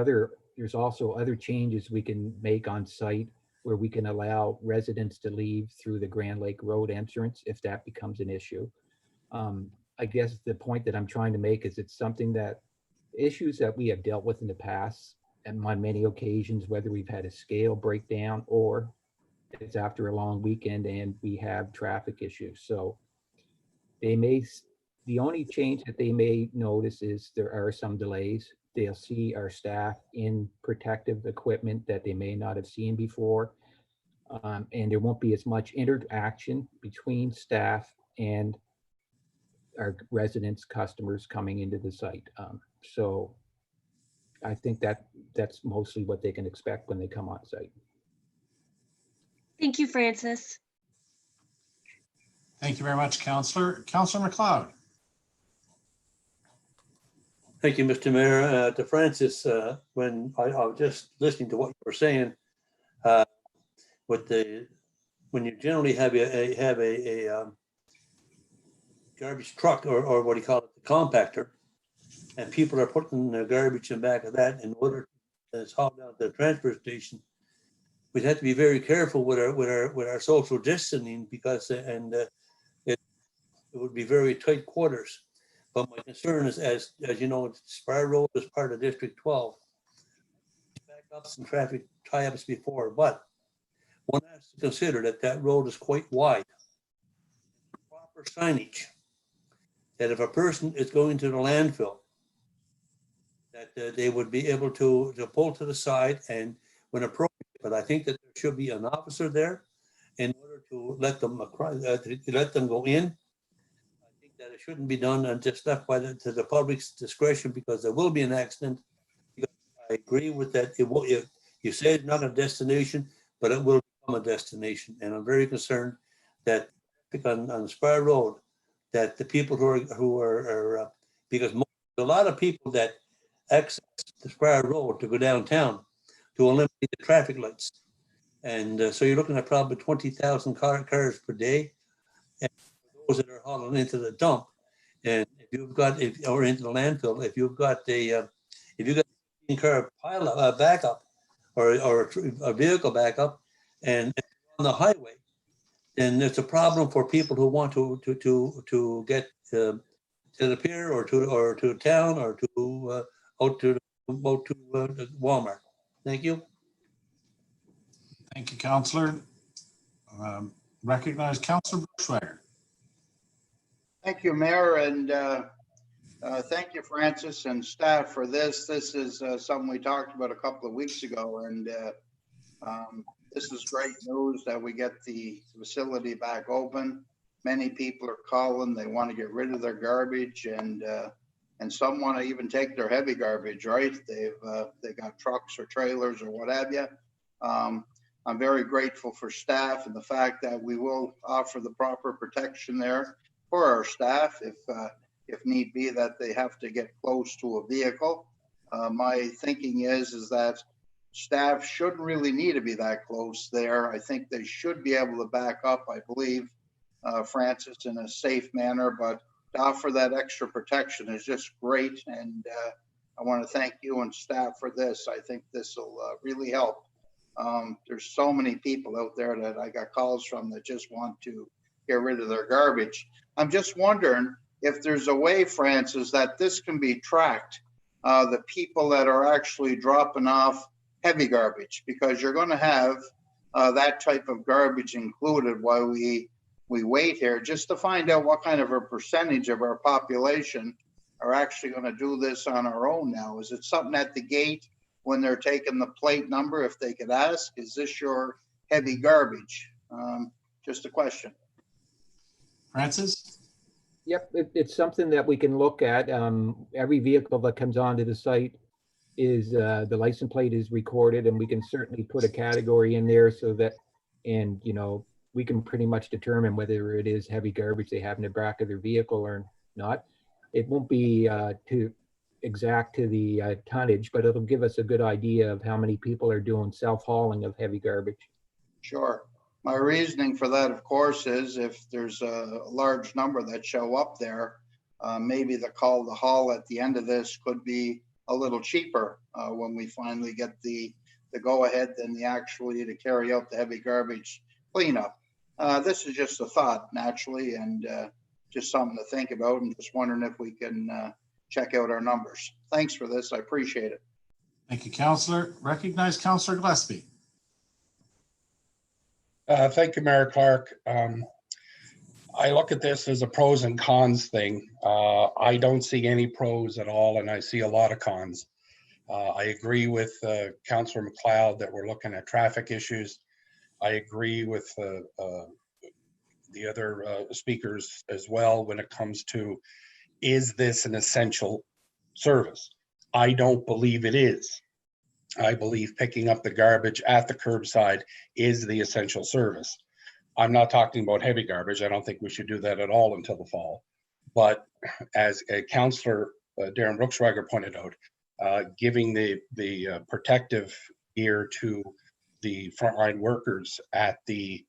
also other changes we can make on site where we can allow residents to leave through the Grand Lake Road entrance if that becomes an issue. I guess the point that I'm trying to make is it's something that issues that we have dealt with in the past and on many occasions, whether we've had a scale breakdown or it's after a long weekend and we have traffic issues. So the only change that they may notice is there are some delays. They'll see our staff in protective equipment that they may not have seen before. And there won't be as much interaction between staff and our residents, customers coming into the site. So I think that's mostly what they can expect when they come on site. Thank you, Francis. Thank you very much, Councillor. Councillor McLeod. Thank you, Mr. Mayor. To Francis, when I was just listening to what you were saying, when you generally have a garbage truck or what do you call it, the compactor, and people are putting their garbage in the back of that in order to haul down to the transfer station, we'd have to be very careful with our social distancing because it would be very tight quarters. But my concern is, as you know, Spar Road is part of District 12. Backups and traffic tie-ups before, but one has to consider that road is quite wide. Proper signage that if a person is going to the landfill, that they would be able to pull to the side and when appropriate. But I think that there should be an officer there in order to let them across, to let them go in. I think that it shouldn't be done and just left to the public's discretion because there will be an accident. I agree with that. It will, you say it's not a destination, but it will become a destination. And I'm very concerned that on the Spire Road, that the people who are because a lot of people that access the Spire Road to go downtown to eliminate the traffic lights. And so you're looking at probably 20,000 cars per day. And those that are hauling into the dump, and if you've got, or into the landfill, if you've got a car pile backup or a vehicle backup and on the highway, then it's a problem for people who want to get to the pier or to town or to out to Walmart. Thank you. Thank you, Councillor. Recognize Councillor Brucksch. Thank you, Mayor, and thank you, Francis and staff, for this. This is something we talked about a couple of weeks ago, and this is great news that we get the facility back open. Many people are calling, they want to get rid of their garbage, and some want to even take their heavy garbage, right? They got trucks or trailers or what have you. I'm very grateful for staff and the fact that we will offer the proper protection there for our staff if need be, that they have to get close to a vehicle. My thinking is that staff shouldn't really need to be that close there. I think they should be able to back up, I believe, Francis, in a safe manner, but to offer that extra protection is just great. And I want to thank you and staff for this. I think this will really help. There's so many people out there that I got calls from that just want to get rid of their garbage. I'm just wondering if there's a way, Francis, that this can be tracked, the people that are actually dropping off heavy garbage, because you're going to have that type of garbage included while we wait here, just to find out what kind of a percentage of our population are actually going to do this on our own now. Is it something at the gate when they're taking the plate number, if they could ask, is this your heavy garbage? Just a question. Francis? Yep, it's something that we can look at. Every vehicle that comes onto the site is, the license plate is recorded, and we can certainly put a category in there so that, and you know, we can pretty much determine whether it is heavy garbage they have in the back of their vehicle or not. It won't be too exact to the tonnage, but it'll give us a good idea of how many people are doing self-hauling of heavy garbage. Sure. My reasoning for that, of course, is if there's a large number that show up there, maybe the call to haul at the end of this could be a little cheaper when we finally get the go-ahead than the actually to carry out the heavy garbage cleanup. This is just a thought, naturally, and just something to think about, and just wondering if we can check out our numbers. Thanks for this. I appreciate it. Thank you, Councillor. Recognize Councillor Gillespie. Thank you, Mayor Clark. I look at this as a pros and cons thing. I don't see any pros at all, and I see a lot of cons. I agree with Councillor McLeod that we're looking at traffic issues. I agree with the other speakers as well when it comes to, is this an essential service? I don't believe it is. I believe picking up the garbage at the curbside is the essential service. I'm not talking about heavy garbage. I don't think we should do that at all until the fall. But as Councillor Darren Brucksch pointed out, giving the protective gear to the frontline workers at the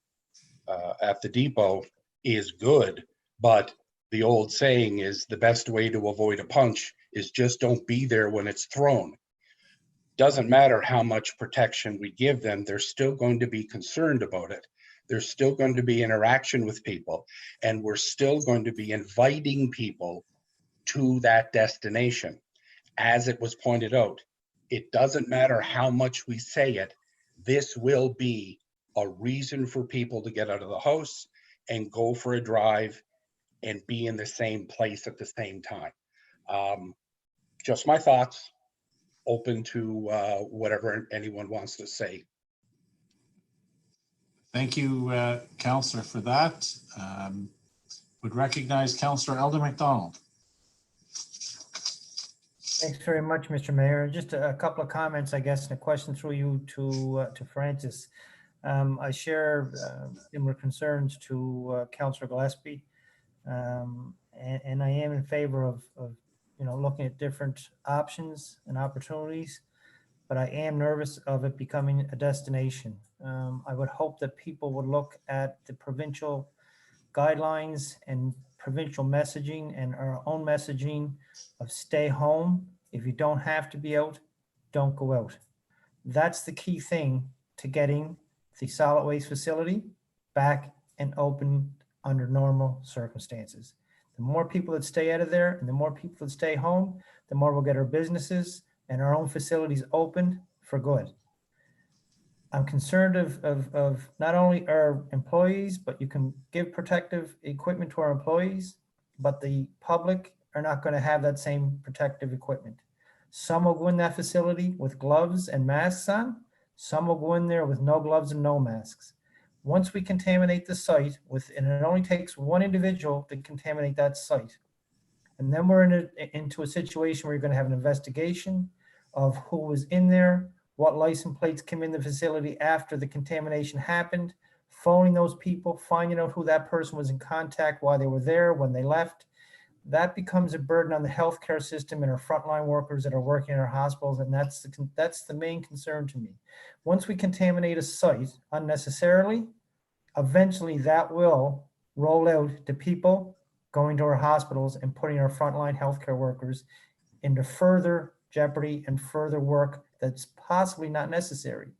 depot is good, but the old saying is the best way to avoid a punch is just don't be there when it's thrown. Doesn't matter how much protection we give them, they're still going to be concerned about it. There's still going to be interaction with people, and we're still going to be inviting people to that destination. As it was pointed out, it doesn't matter how much we say it, this will be a reason for people to get out of the house and go for a drive and be in the same place at the same time. Just my thoughts, open to whatever anyone wants to say. Thank you, Councillor, for that. Would recognize Councillor Eldon MacDonald. Thanks very much, Mr. Mayor. Just a couple of comments, I guess, and a question through you to Francis. I share similar concerns to Councillor Gillespie, and I am in favor of looking at different options and opportunities, but I am nervous of it becoming a destination. I would hope that people would look at the provincial guidelines and provincial messaging and our own messaging of stay home. If you don't have to be out, don't go out. That's the key thing to getting the solid waste facility back and open under normal circumstances. The more people that stay out of there and the more people that stay home, the more we'll get our businesses and our own facilities opened for good. I'm concerned of not only our employees, but you can give protective equipment to our employees, but the public are not going to have that same protective equipment. Some will go in that facility with gloves and masks on. Some will go in there with no gloves and no masks. Once we contaminate the site and it only takes one individual to contaminate that site. And then we're into a situation where you're going to have an investigation of who was in there, what license plates came in the facility after the contamination happened, phoning those people, finding out who that person was in contact while they were there, when they left. That becomes a burden on the healthcare system and our frontline workers that are working in our hospitals, and that's the main concern to me. Once we contaminate a site unnecessarily, eventually that will roll out to people going to our hospitals and putting our frontline healthcare workers into further jeopardy and further work that's possibly not necessary.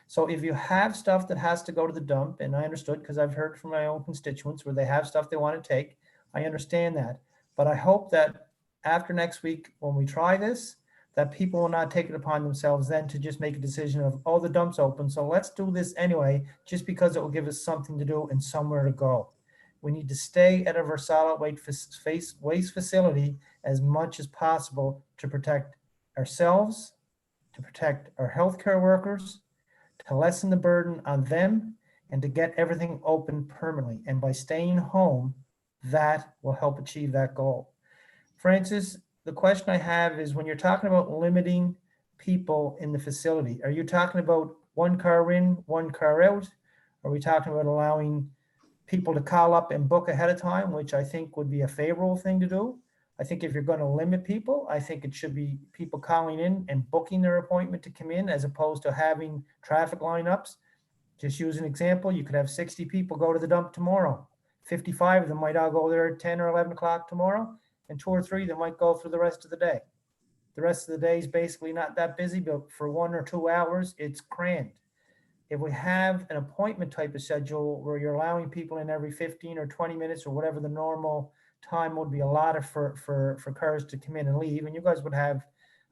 So if you have stuff that has to go to the dump, and I understood because I've heard from my own constituents where they have stuff they want to take, I understand that. But I hope that after next week, when we try this, that people will not take it upon themselves then to just make a decision of, oh, the dump's open, so let's do this anyway, just because it will give us something to do and somewhere to go. We need to stay out of our solid waste facility as much as possible to protect ourselves, to protect our healthcare workers, to lessen the burden on them, and to get everything open permanently. And by staying home, that will help achieve that goal. Francis, the question I have is, when you're talking about limiting people in the facility, are you talking about one car in, one car out? Are we talking about allowing people to call up and book ahead of time, which I think would be a favorable thing to do? I think if you're going to limit people, I think it should be people calling in and booking their appointment to come in, as opposed to having traffic lineups. Just use an example, you could have 60 people go to the dump tomorrow. 55 of them might all go there at 10 or 11 o'clock tomorrow, and 2 or 3 that might go through the rest of the day. The rest of the day is basically not that busy, but for 1 or 2 hours, it's crammed. If we have an appointment type of schedule where you're allowing people in every 15 or 20 minutes or whatever the normal time would be allotted for cars to come in and leave, and you guys would have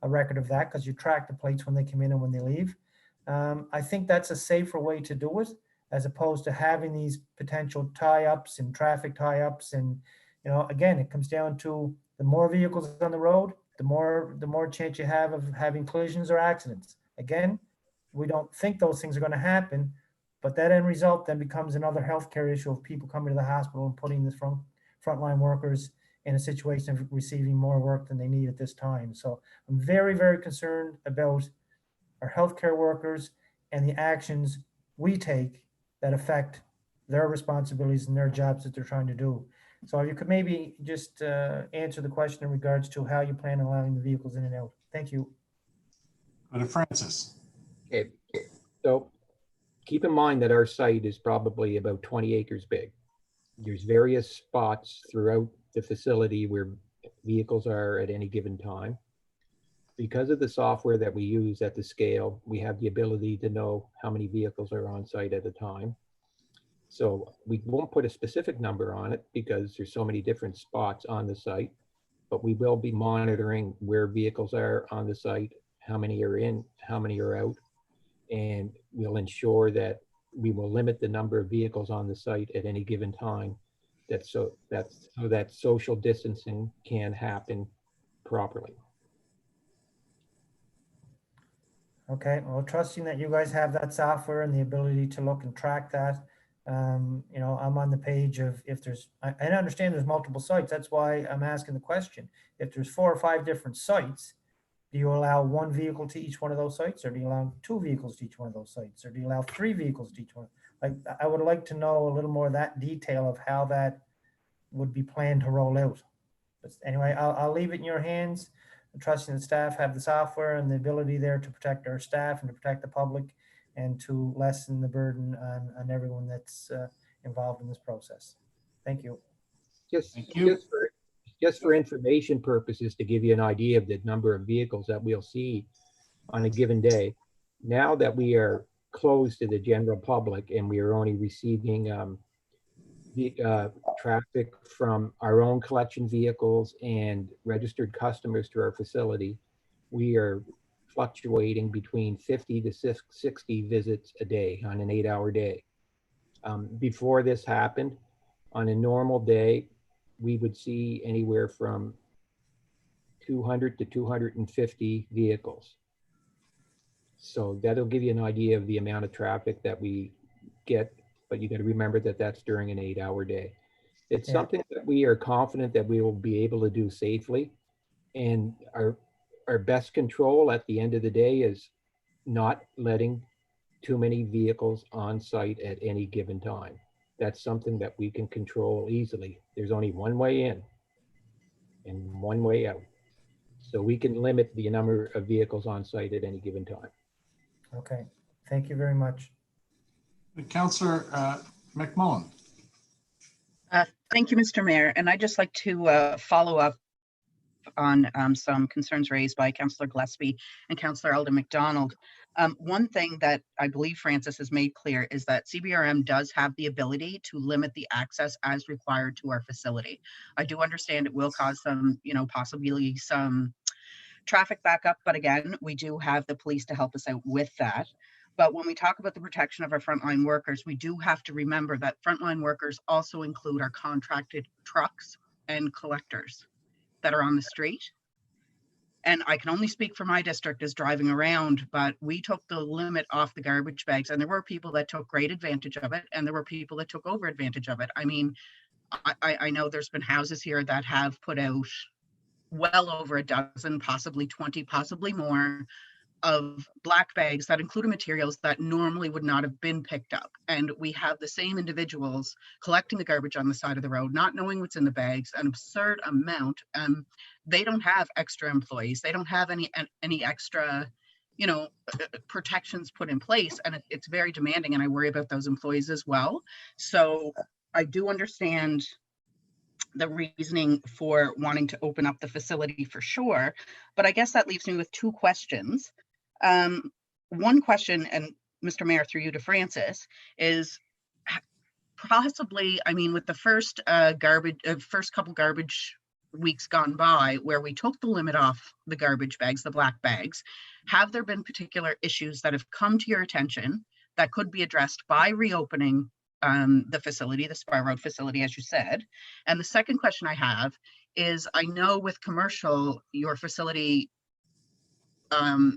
a record of that because you track the plates when they come in and when they leave. I think that's a safer way to do it, as opposed to having these potential tie-ups and traffic tie-ups. And, again, it comes down to the more vehicles on the road, the more chance you have of having collisions or accidents. Again, we don't think those things are going to happen, but that end result then becomes another healthcare issue of people coming to the hospital and putting the frontline workers in a situation of receiving more work than they need at this time. So I'm very, very concerned about our healthcare workers and the actions we take that affect their responsibilities and their jobs that they're trying to do. So if you could maybe just answer the question in regards to how you plan on allowing the vehicles in and out. Thank you. Go to Francis. Okay, so keep in mind that our site is probably about 20 acres big. There's various spots throughout the facility where vehicles are at any given time. Because of the software that we use at the scale, we have the ability to know how many vehicles are on site at a time. So we won't put a specific number on it because there's so many different spots on the site, but we will be monitoring where vehicles are on the site, how many are in, how many are out, and we'll ensure that we will limit the number of vehicles on the site at any given time, so that social distancing can happen properly. Okay, well, trusting that you guys have that software and the ability to look and track that, I'm on the page of, if there's, I understand there's multiple sites. That's why I'm asking the question. If there's 4 or 5 different sites, Do you allow one vehicle to each one of those sites, or do you allow two vehicles to each one of those sites, or do you allow three vehicles to each one? Like, I would like to know a little more of that detail of how that would be planned to roll out. But anyway, I'll leave it in your hands. I'm trusting the staff have the software and the ability there to protect our staff and to protect the public and to lessen the burden on everyone that's involved in this process. Thank you. Thank you. Just for information purposes, to give you an idea of the number of vehicles that we'll see on a given day. Now that we are closed to the general public and we are only receiving the traffic from our own collection vehicles and registered customers to our facility, we are fluctuating between 50 to 60 visits a day on an 8-hour day. Before this happened, on a normal day, we would see anywhere from 200 to 250 vehicles. So that'll give you an idea of the amount of traffic that we get, but you got to remember that that's during an 8-hour day. It's something that we are confident that we will be able to do safely. And our best control at the end of the day is not letting too many vehicles on site at any given time. That's something that we can control easily. There's only one way in and one way out. So we can limit the number of vehicles on site at any given time. Okay, thank you very much. Councillor MacMullin. Thank you, Mr. Mayor. And I'd just like to follow up on some concerns raised by Councillor Gillespie and Councillor Eldon MacDonald. One thing that I believe Francis has made clear is that CBRM does have the ability to limit the access as required to our facility. I do understand it will cause some, possibly some traffic backup, but again, we do have the police to help us out with that. But when we talk about the protection of our frontline workers, we do have to remember that frontline workers also include our contracted trucks and collectors that are on the street. And I can only speak for my district as driving around, but we took the limit off the garbage bags, and there were people that took great advantage of it, and there were people that took over advantage of it. I mean, I know there's been houses here that have put out well over a dozen, possibly 20, possibly more, of black bags that included materials that normally would not have been picked up. And we have the same individuals collecting the garbage on the side of the road, not knowing what's in the bags, an absurd amount. They don't have extra employees. They don't have any extra, protections put in place. And it's very demanding. And I worry about those employees as well. So I do understand the reasoning for wanting to open up the facility for sure. But I guess that leaves me with two questions. One question, and Mr. Mayor, through you to Francis, is possibly, I mean, with the first couple garbage weeks gone by, where we took the limit off the garbage bags, the black bags, have there been particular issues that have come to your attention that could be addressed by reopening the facility, the Spar Road facility, as you said? And the second question I have is, I know with commercial, your facility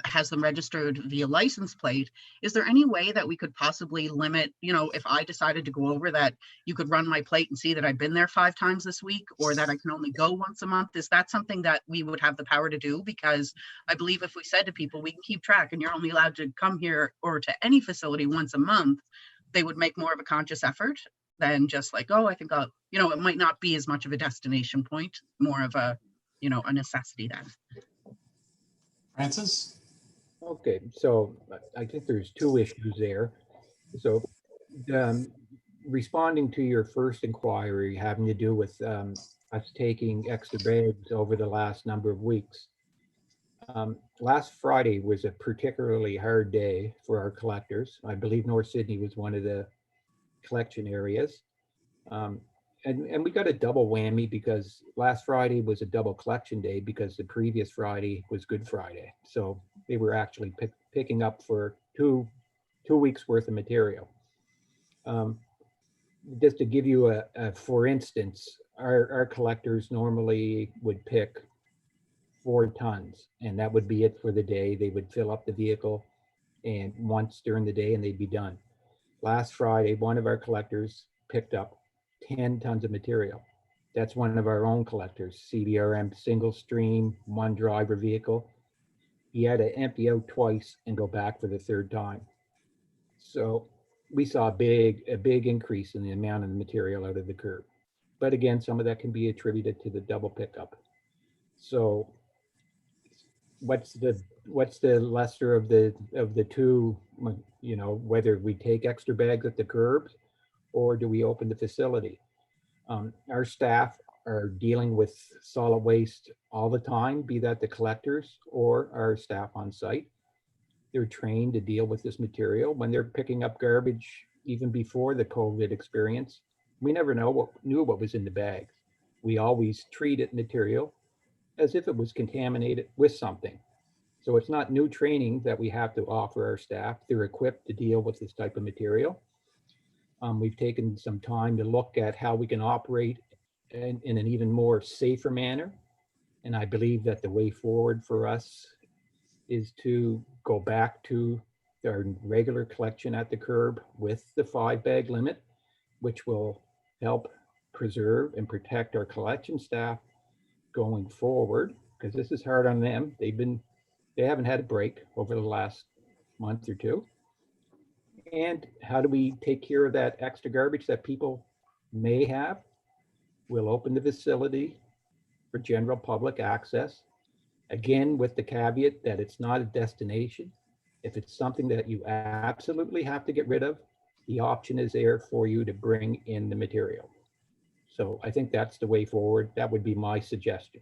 has them registered via license plate. Is there any way that we could possibly limit, if I decided to go over, that you could run my plate and see that I've been there 5 times this week, or that I can only go once a month? Is that something that we would have the power to do? Because I believe if we said to people, we can keep track and you're only allowed to come here or to any facility once a month, they would make more of a conscious effort than just like, oh, I think I'll, it might not be as much of a destination point, more of a, a necessity then. Francis? Okay, so I think there's 2 issues there. So responding to your first inquiry having to do with us taking extra bags over the last number of weeks. Last Friday was a particularly hard day for our collectors. I believe North Sydney was one of the collection areas. And we got a double whammy because last Friday was a double collection day because the previous Friday was Good Friday. So they were actually picking up for two weeks worth of material. Just to give you for instance, our collectors normally would pick 4 tons, and that would be it for the day. They would fill up the vehicle and once during the day and they'd be done. Last Friday, one of our collectors picked up 10 tons of material. That's one of our own collectors, CBRM single stream, 1 driver vehicle. he had to empty out twice and go back for the third time. So we saw a big increase in the amount of material out of the curb. But again, some of that can be attributed to the double pickup. So what's the lesser of the two, you know, whether we take extra bags at the curbs or do we open the facility? Our staff are dealing with solid waste all the time, be that the collectors or our staff on site. They're trained to deal with this material. When they're picking up garbage, even before the COVID experience, we never knew what was in the bags. We always treated material as if it was contaminated with something. So it's not new training that we have to offer our staff. They're equipped to deal with this type of material. We've taken some time to look at how we can operate in an even more safer manner. And I believe that the way forward for us is to go back to our regular collection at the curb with the 5-bag limit, which will help preserve and protect our collection staff going forward, because this is hard on them. They haven't had a break over the last month or two. And how do we take care of that extra garbage that people may have? We'll open the facility for general public access. Again, with the caveat that it's not a destination. If it's something that you absolutely have to get rid of, the option is there for you to bring in the material. So I think that's the way forward. That would be my suggestion.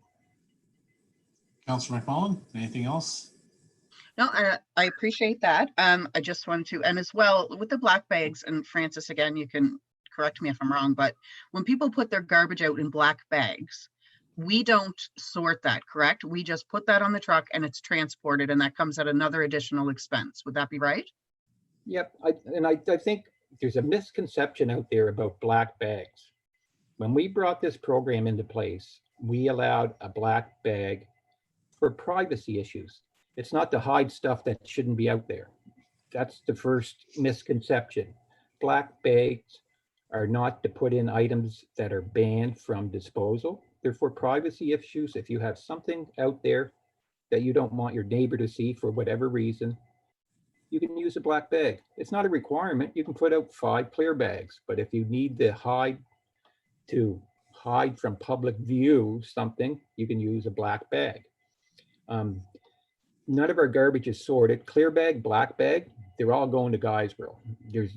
Councillor MacMullin, anything else? No, I appreciate that. I just wanted to, and as well with the black bags, and Francis, again, you can correct me if I'm wrong, but when people put their garbage out in black bags, we don't sort that, correct? We just put that on the truck and it's transported, and that comes at another additional expense. Would that be right? Yep, I think there's a misconception out there about black bags. When we brought this program into place, we allowed a black bag for privacy issues. It's not to hide stuff that shouldn't be out there. That's the first misconception. Black bags are not to put in items that are banned from disposal. They're for privacy issues. If you have something out there that you don't want your neighbor to see for whatever reason, you can use a black bag. It's not a requirement. You can put out 5 clear bags, but if you need to hide from public view something, you can use a black bag. None of our garbage is sorted. Clear bag, black bag, they're all going to Guysborough. There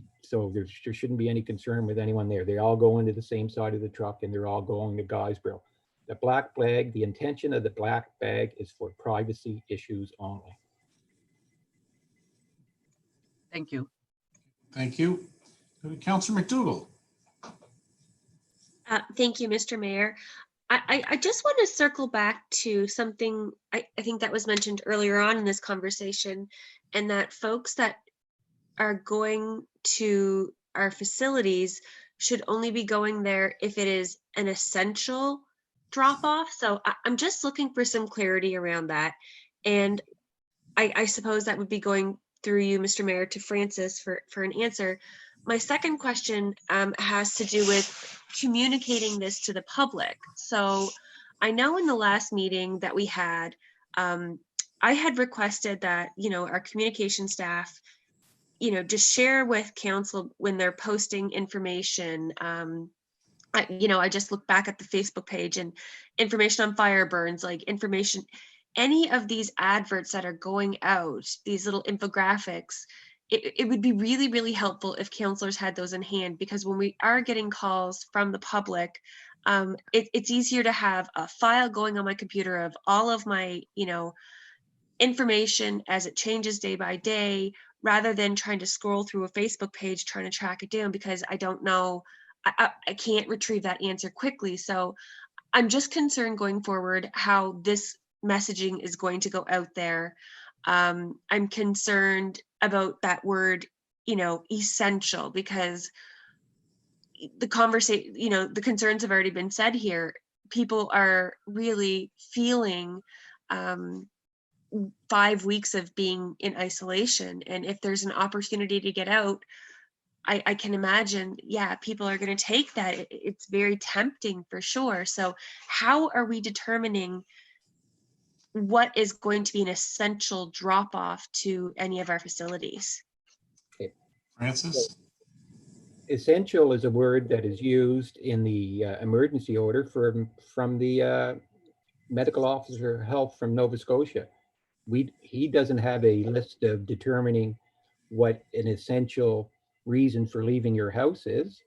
shouldn't be any concern with anyone there. They all go into the same side of the truck and they're all going to Guysborough. The black bag, the intention of the black bag is for privacy issues only. Thank you. Thank you. Councillor McDougall. Thank you, Mr. Mayor. I just want to circle back to something I think that was mentioned earlier on in this conversation, and that folks that are going to our facilities should only be going there if it is an essential drop off. So I'm just looking for some clarity around that. And I suppose that would be going through you, Mr. Mayor, to Francis for an answer. My second question has to do with communicating this to the public. So I know in the last meeting that we had, I had requested that, our communication staff, just share with council when they're posting information. I just look back at the Facebook page and information on fire burns, like information, any of these adverts that are going out, these little infographics, it would be really, really helpful if councillors had those in hand, because when we are getting calls from the public, it's easier to have a file going on my computer of all of my, information as it changes day by day, rather than trying to scroll through a Facebook page trying to track it down, because I don't know, I can't retrieve that answer quickly. So I'm just concerned going forward how this messaging is going to go out there. I'm concerned about that word, essential, because the conversation, the concerns have already been said here. People are really feeling 5 weeks of being in isolation. And if there's an opportunity to get out, I can imagine, people are going to take that. It's very tempting for sure. So how are we determining what is going to be an essential drop off to any of our facilities? Francis? Essential is a word that is used in the emergency order from the medical officer of health from Nova Scotia. He doesn't have a list of determining what an essential reason for leaving your house is,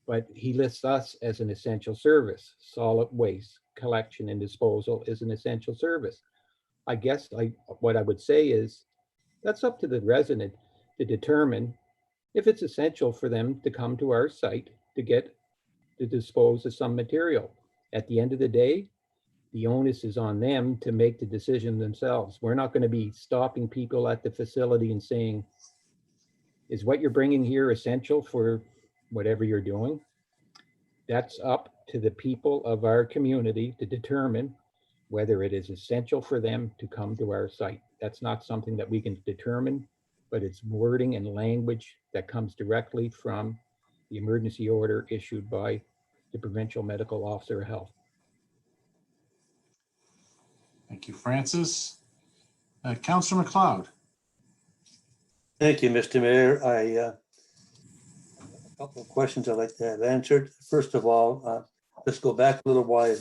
but he lists us as an essential service. Solid waste collection and disposal is an essential service. I guess what I would say is that's up to the resident to determine if it's essential for them to come to our site to dispose of some material. At the end of the day, the onus is on them to make the decision themselves. We're not going to be stopping people at the facility and saying, is what you're bringing here essential for whatever you're doing? That's up to the people of our community to determine whether it is essential for them to come to our site. That's not something that we can determine, but it's wording and language that comes directly from the emergency order issued by the Provincial Medical Officer of Health. Thank you, Francis. Councillor McLeod. Thank you, Mr. Mayor. A couple of questions I'd like to have answered. First of all, let's go back a little way,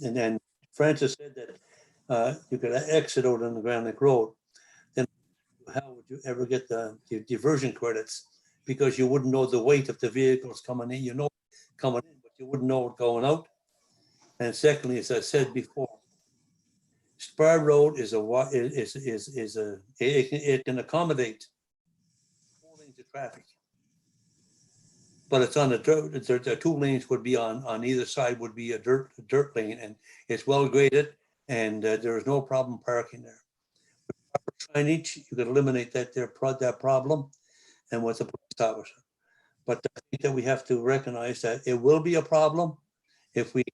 and then Francis said that you could exit out on the Grand Lake Road. Then how would you ever get the diversion credits? Because you wouldn't know the weight of the vehicles coming in. You know coming in, but you wouldn't know it going out. And secondly, as I said before, Spar Road it can accommodate 4 lanes of traffic, but it's on the dirt. The 2 lanes would be on either side would be a dirt lane, and it's well graded, and there is no problem parking there. With proper signage, you could eliminate that problem, and with the police officer. But I think that we have to recognize that it will be a problem if we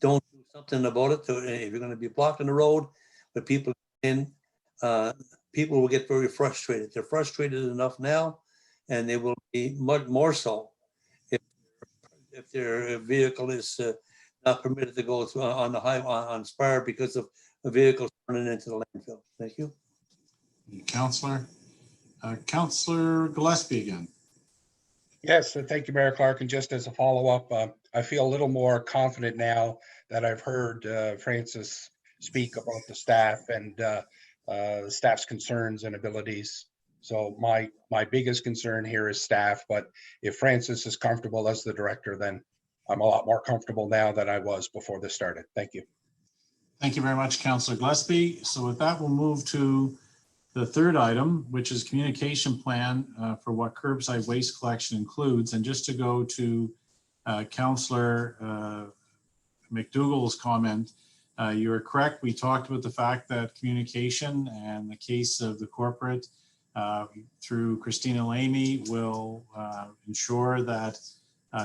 don't do something about it. So if you're going to be blocking the road with people in, people will get very frustrated. They're frustrated enough now, and they will be much more so if their vehicle is not permitted to go through on the highway on Spire because of a vehicle running into the landfill. Thank you. Councillor. Councillor Gillespie again. Yes, thank you, Mayor Clark. And just as a follow-up, I feel a little more confident now that I've heard Francis speak about the staff and staff's concerns and abilities. So my biggest concern here is staff, but if Francis is comfortable as the director, then I'm a lot more comfortable now than I was before this started. Thank you. Thank you very much, Councillor Gillespie. So with that, we'll move to the third item, which is communication plan for what curbside waste collection includes. And just to go to Councillor McDougall's comment, you are correct. We talked about the fact that communication and the case of the corporate through Christina Lamy will ensure that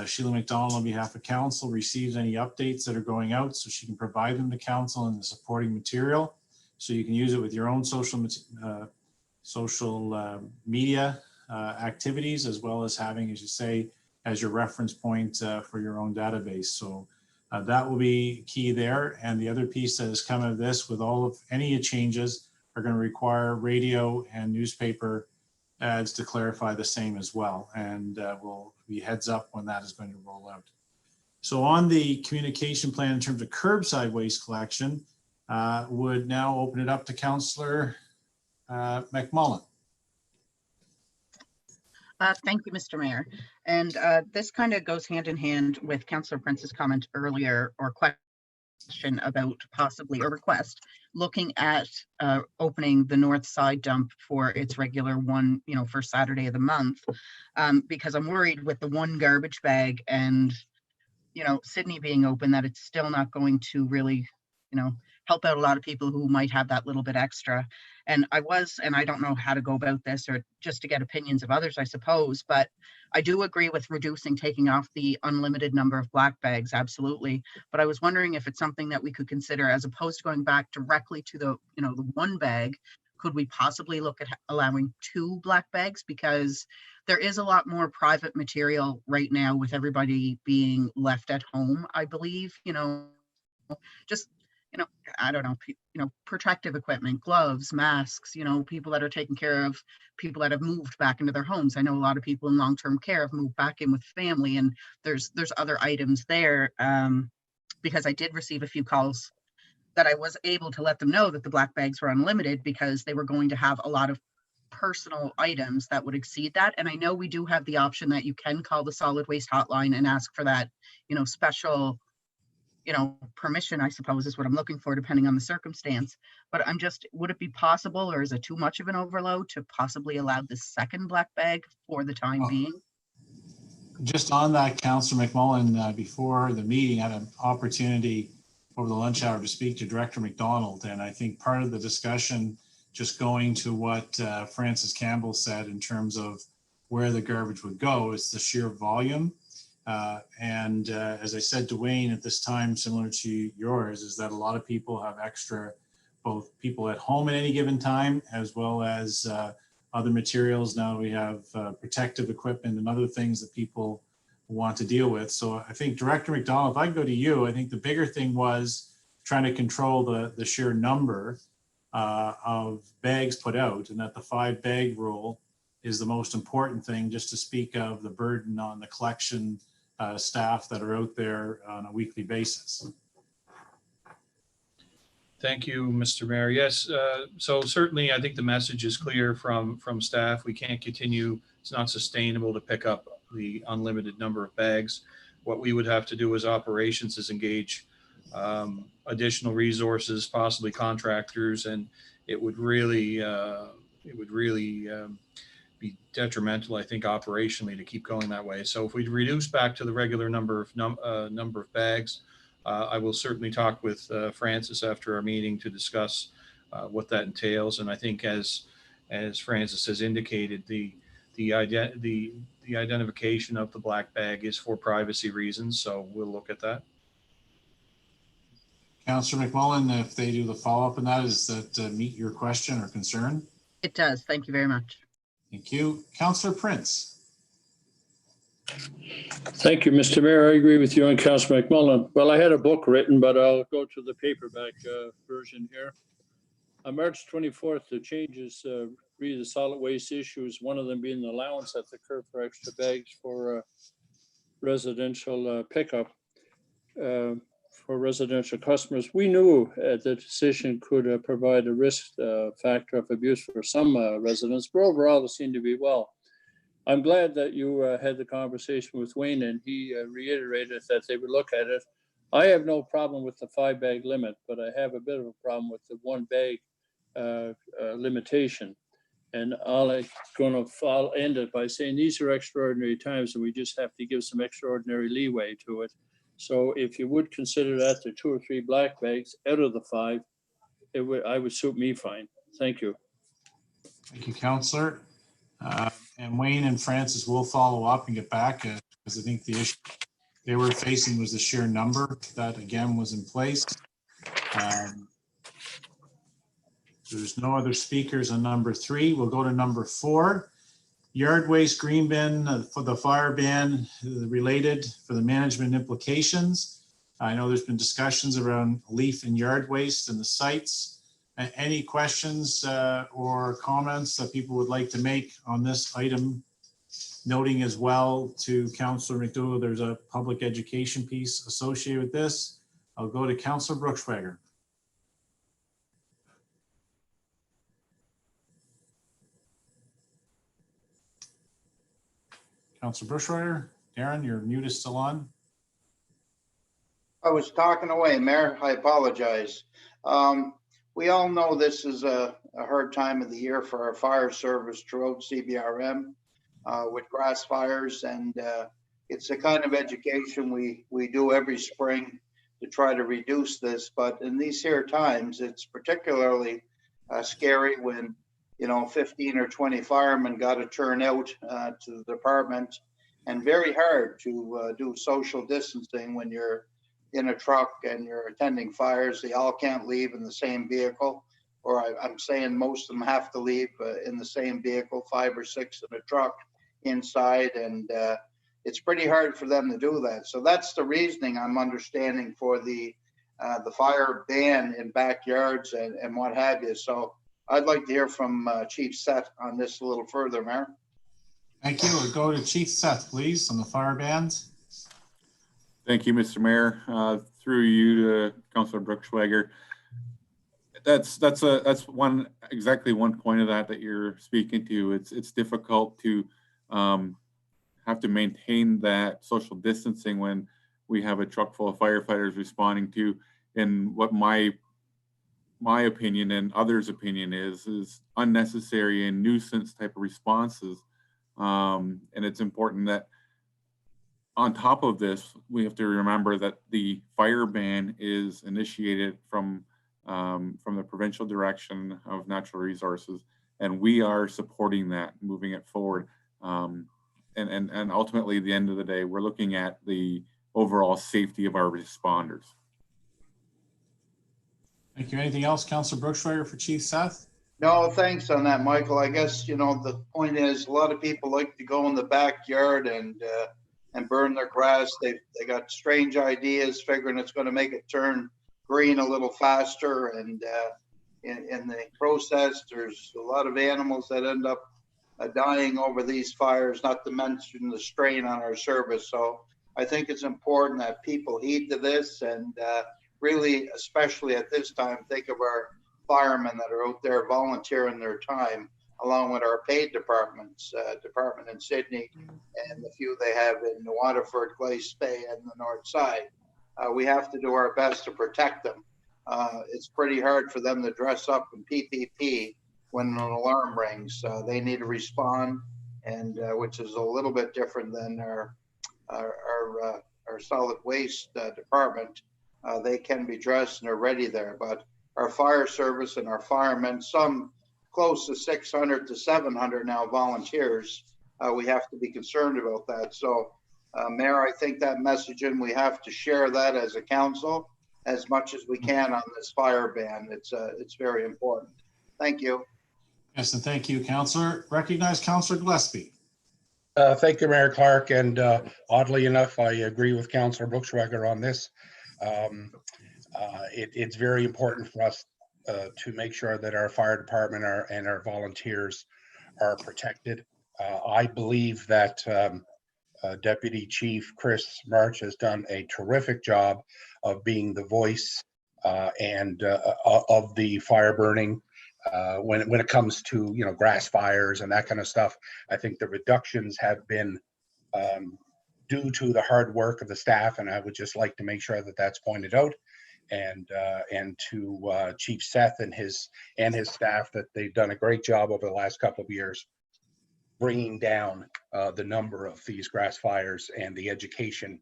Sheila MacDonald on behalf of council receives any updates that are going out so she can provide them to council in the supporting material. So you can use it with your own social media activities, as well as having, as you say, as your reference point for your own database. So that will be key there. And the other piece that has come of this, with all of any changes, are going to require radio and newspaper ads to clarify the same as well. And we'll be heads up when that is going to roll out. So on the communication plan in terms of curbside waste collection, would now open it up to Councillor MacMullin. Thank you, Mr. Mayor. And this kind of goes hand in hand with Councillor Prince's comment earlier, or question about possibly a request looking at opening the north side dump for its regular one, first Saturday of the month, because I'm worried with the one garbage bag and, Sydney being open, that it's still not going to really, help out a lot of people who might have that little bit extra. And I don't know how to go about this, or just to get opinions of others, I suppose, but I do agree with taking off the unlimited number of black bags, absolutely. But I was wondering if it's something that we could consider, as opposed to going back directly to the, the one bag. Could we possibly look at allowing 2 black bags? Because there is a lot more private material right now with everybody being left at home, I believe, just I don't know, protective equipment, gloves, masks, people that are taking care of people that have moved back into their homes. I know a lot of people in long-term care have moved back in with family, and there's other items there, because I did receive a few calls that I was able to let them know that the black bags were unlimited because they were going to have a lot of personal items that would exceed that. And I know we do have the option that you can call the solid waste hotline and ask for that, special, permission, I suppose is what I'm looking for, depending on the circumstance. But would it be possible, or is it too much of an overload to possibly allow the second black bag for the time being? Just on that, Councillor MacMullin, before the meeting, had an opportunity over the lunch hour to speak to Director MacDonald. And I think part of the discussion, just going to what Francis Campbell said in terms of where the garbage would go, is the sheer volume. As I said to Wayne at this time, similar to yours, is that a lot of people have extra, both people at home at any given time, as well as other materials. Now we have protective equipment and other things that people want to deal with. So I think Director MacDonald, if I go to you, I think the bigger thing was trying to control the sheer number of bags put out, and that the 5-bag rule is the most important thing, just to speak of the burden on the collection staff that are out there on a weekly basis. Thank you, Mr. Mayor. Yes, so certainly I think the message is clear from staff. We can't continue. It's not sustainable to pick up the unlimited number of bags. What we would have to do as operations is engage additional resources, possibly contractors, and it would really be detrimental, I think, operationally, to keep going that way. So if we reduce back to the regular number of bags, I will certainly talk with Francis after our meeting to discuss what that entails. And I think, as Francis has indicated, the identification of the black bag is for privacy reasons. So we'll look at that. Councillor MacMullin, if they do the follow-up on that, does that meet your question or concern? It does. Thank you very much. Thank you. Councillor Prince. Thank you, Mr. Mayor. I agree with you and Councillor MacMullin. Well, I had a book written, but I'll go to the paperback version here. On March 24th, the changes read the solid waste issues, one of them being the allowance at the curb for extra bags for residential pickup for residential customers. We knew the decision could provide a risk factor of abuse for some residents, but overall it seemed to be well. I'm glad that you had the conversation with Wayne, and he reiterated that they would look at it. I have no problem with the 5-bag limit, but I have a bit of a problem with the 1-bag limitation. And I'll end it by saying these are extraordinary times, and we just have to give some extraordinary leeway to it. So if you would consider that the 2 or 3 black bags out of the 5, I would suit me fine. Thank you. Thank you, Councillor. And Wayne and Francis will follow up and get back, because I think the issue they were facing was the sheer number that again was in place. There's no other speakers on number 3. We'll go to number 4. Yard waste green bin for the fire ban related for the management implications. I know there's been discussions around leaf and yard waste and the sites. Any questions or comments that people would like to make on this item? Noting as well to Councillor McDougall, there's a public education piece associated with this. I'll go to Councillor Brucksch. Councillor Brucksch, Darren, your mute is still on. I was talking away, Mayor. I apologize. We all know this is a hard time of the year for our fire service throughout CBRM with grass fires, and it's the kind of education we do every spring to try to reduce this. But in these here times, it's particularly scary when 15 or 20 firemen got to turn out to the department, and very hard to do social distancing when you're in a truck and you're attending fires. They all can't leave in the same vehicle, or I'm saying most of them have to leave in the same vehicle, 5 or 6 in a truck inside, and it's pretty hard for them to do that. So that's the reasoning I'm understanding for the the fire ban in backyards and what have you. So I'd like to hear from Chief Seth on this a little further, Mayor. Thank you. We'll go to Chief Seth, please, on the fire bans. Thank you, Mr. Mayor. Through you to Councilor Brucksch. That's exactly one point of that you're speaking to. It's difficult to have to maintain that social distancing when we have a truck full of firefighters responding to, and what my opinion and others' opinion is unnecessary and nuisance type of responses. And it's important that on top of this, we have to remember that the fire ban is initiated from the provincial direction of natural resources, and we are supporting that, moving it forward. And ultimately, at the end of the day, we're looking at the overall safety of our responders. Thank you. Anything else, Councilor Brucksch for Chief Seth? No, thanks on that, Michael. I guess, you know, the point is a lot of people like to go in the backyard and burn their grass. They got strange ideas, figuring it's going to make it turn green a little faster. And in the process, there's a lot of animals that end up dying over these fires, not to mention the strain on our service. So I think it's important that people heed to this, and really, especially at this time, think of our firemen that are out there volunteering their time, along with our paid departments, department in Sydney and the few they have in Waterford, Glace Bay, and the North Side. We have to do our best to protect them. It's pretty hard for them to dress up in PPE when an alarm rings. They need to respond, and which is a little bit different than our solid waste department. They can be dressed and are ready there, but our fire service and our firemen, some close to 600 to 700 now volunteers, we have to be concerned about that. So Mayor, I think that messaging, we have to share that as a council as much as we can on this fire ban. It's very important. Thank you. Yes, and thank you, Councillor. Recognize Councillor Gillespie. Thank you, Mayor Clark. And oddly enough, I agree with Councillor Brucksch on this. It's very important for us to make sure that our fire department and our volunteers are protected. I believe that Deputy Chief Chris March has done a terrific job of being the voice and of the fire burning. When it comes to, you know, grass fires and that kind of stuff, I think the reductions have been due to the hard work of the staff, and I would just like to make sure that that's pointed out, and to Chief Seth and his staff, that they've done a great job over the last couple of years bringing down the number of these grass fires and the education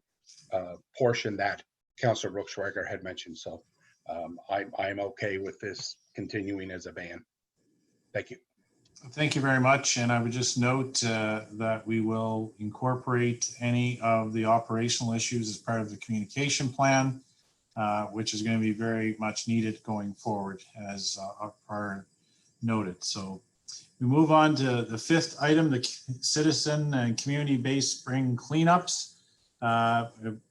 portion that Councillor Brucksch had mentioned. So I'm okay with this continuing as a ban. Thank you. Thank you very much. And I would just note that we will incorporate any of the operational issues as part of the communication plan, which is going to be very much needed going forward, as are noted. So we move on to the fifth item, the citizen and community-based spring cleanups.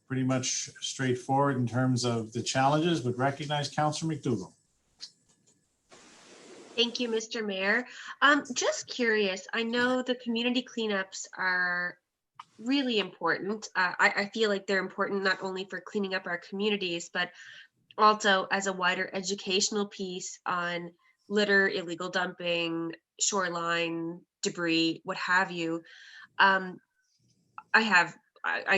Pretty much straightforward in terms of the challenges. Would recognize Councillor McDougall. Thank you, Mr. Mayor. Just curious, I know the community cleanups are really important. I feel like they're important not only for cleaning up our communities, but also as a wider educational piece on litter, illegal dumping, shoreline debris, what have you. I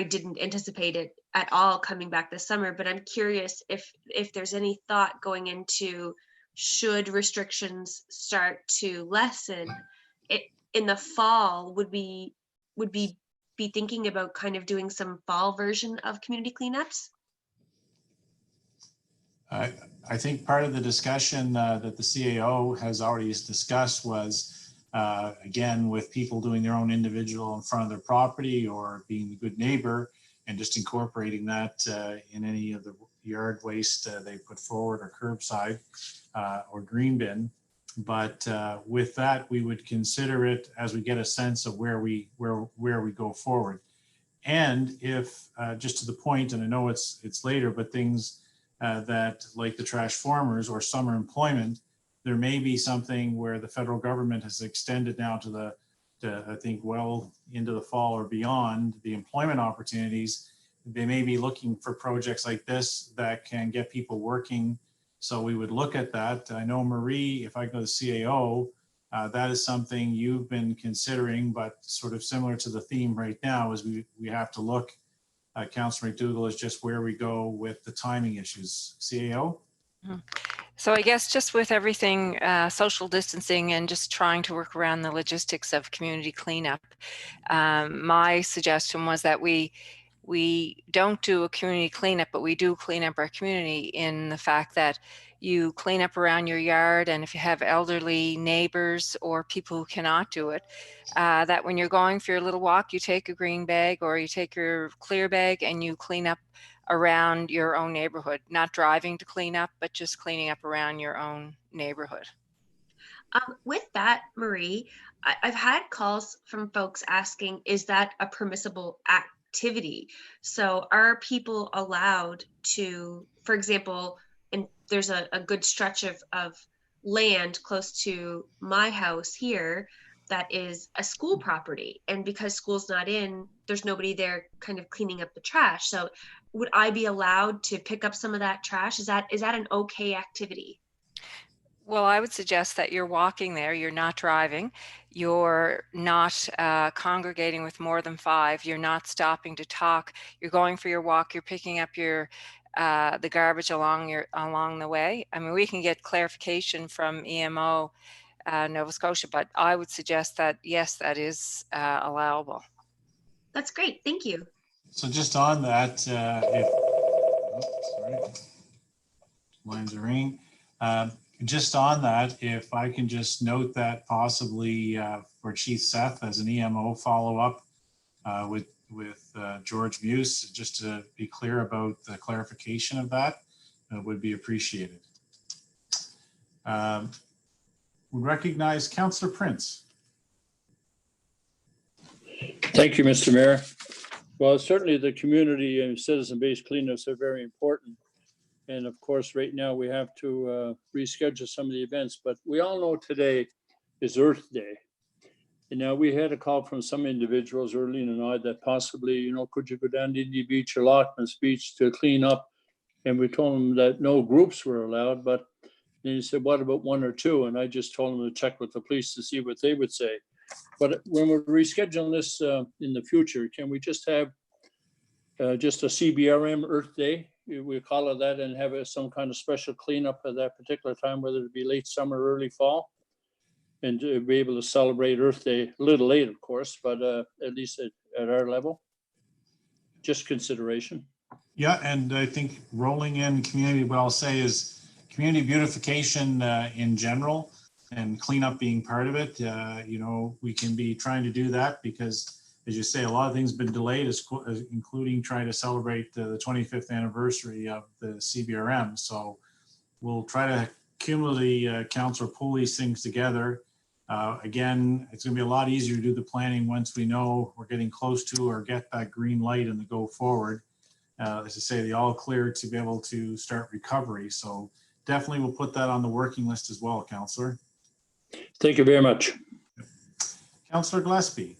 didn't anticipate it at all coming back this summer, but I'm curious if there's any thought going into, should restrictions start to lessen it in the fall, would we be thinking about kind of doing some fall version of community cleanups? I think part of the discussion that the CAO has already discussed was, again, with people doing their own individual in front of their property or being a good neighbor, and just incorporating that in any of the yard waste they put forward, or curbside or green bin. But with that, we would consider it as we get a sense of where we go forward. And if just to the point, and I know it's later, but things that, like the trash formers or summer employment, there may be something where the federal government has extended now to I think, well into the fall or beyond the employment opportunities. They may be looking for projects like this that can get people working. So we would look at that. I know, Marie, if I go to CAO, that is something you've been considering, but sort of similar to the theme right now is we have to look, Councillor McDougall, is just where we go with the timing issues. CAO? So I guess just with everything, social distancing and just trying to work around the logistics of community cleanup, my suggestion was that we don't do a community cleanup, but we do clean up our community in the fact that you clean up around your yard, and if you have elderly neighbors or people who cannot do it, that when you're going for your little walk, you take a green bag or you take your clear bag and you clean up around your own neighborhood, not driving to clean up, but just cleaning up around your own neighborhood. With that, Marie, I've had calls from folks asking, is that a permissible activity? So are people allowed to, for example, and there's a good stretch of land close to my house here that is a school property, and because school's not in, there's nobody there kind of cleaning up the trash. So would I be allowed to pick up some of that trash? Is that an okay activity? Well, I would suggest that you're walking there, you're not driving, you're not congregating with more than 5, you're not stopping to talk, you're going for your walk, you're picking up your the garbage along the way. I mean, we can get clarification from EMO Nova Scotia, but I would suggest that yes, that is allowable. That's great, thank you. So just on that, sorry, lines are ringing. Just on that, if I can just note that possibly for Chief Seth as an EMO follow-up with George Muse, just to be clear about the clarification of that, would be appreciated. We recognize Councillor Prince. Thank you, Mr. Mayor. Well, certainly the community and citizen-based cleanups are very important. And of course, right now we have to reschedule some of the events, but we all know today is Earth Day. And now we had a call from some individuals, Earlene and I, that possibly, could you go down to Indian Beach or Lockman's Beach to clean up? And we told them that no groups were allowed, but then he said, what about 1 or 2? And I just told them to check with the police to see what they would say. But when we're rescheduling this in the future, can we just have just a CBRM Earth Day? We call it that, and have some kind of special cleanup at that particular time, whether it be late summer, early fall, and to be able to celebrate Earth Day a little late, of course, but at least at our level. Just consideration. Yeah, and I think rolling in community, what I'll say is community beautification in general, and cleanup being part of it. We can be trying to do that because, as you say, a lot of things have been delayed, including trying to celebrate the 25th anniversary of the CBRM. So we'll try to cumulatively council pool these things together. Again, it's going to be a lot easier to do the planning once we know we're getting close to or get that green light and the go forward. As I say, the all clear to be able to start recovery. So definitely we'll put that on the working list as well, Councillor. Thank you very much. Councillor Gillespie.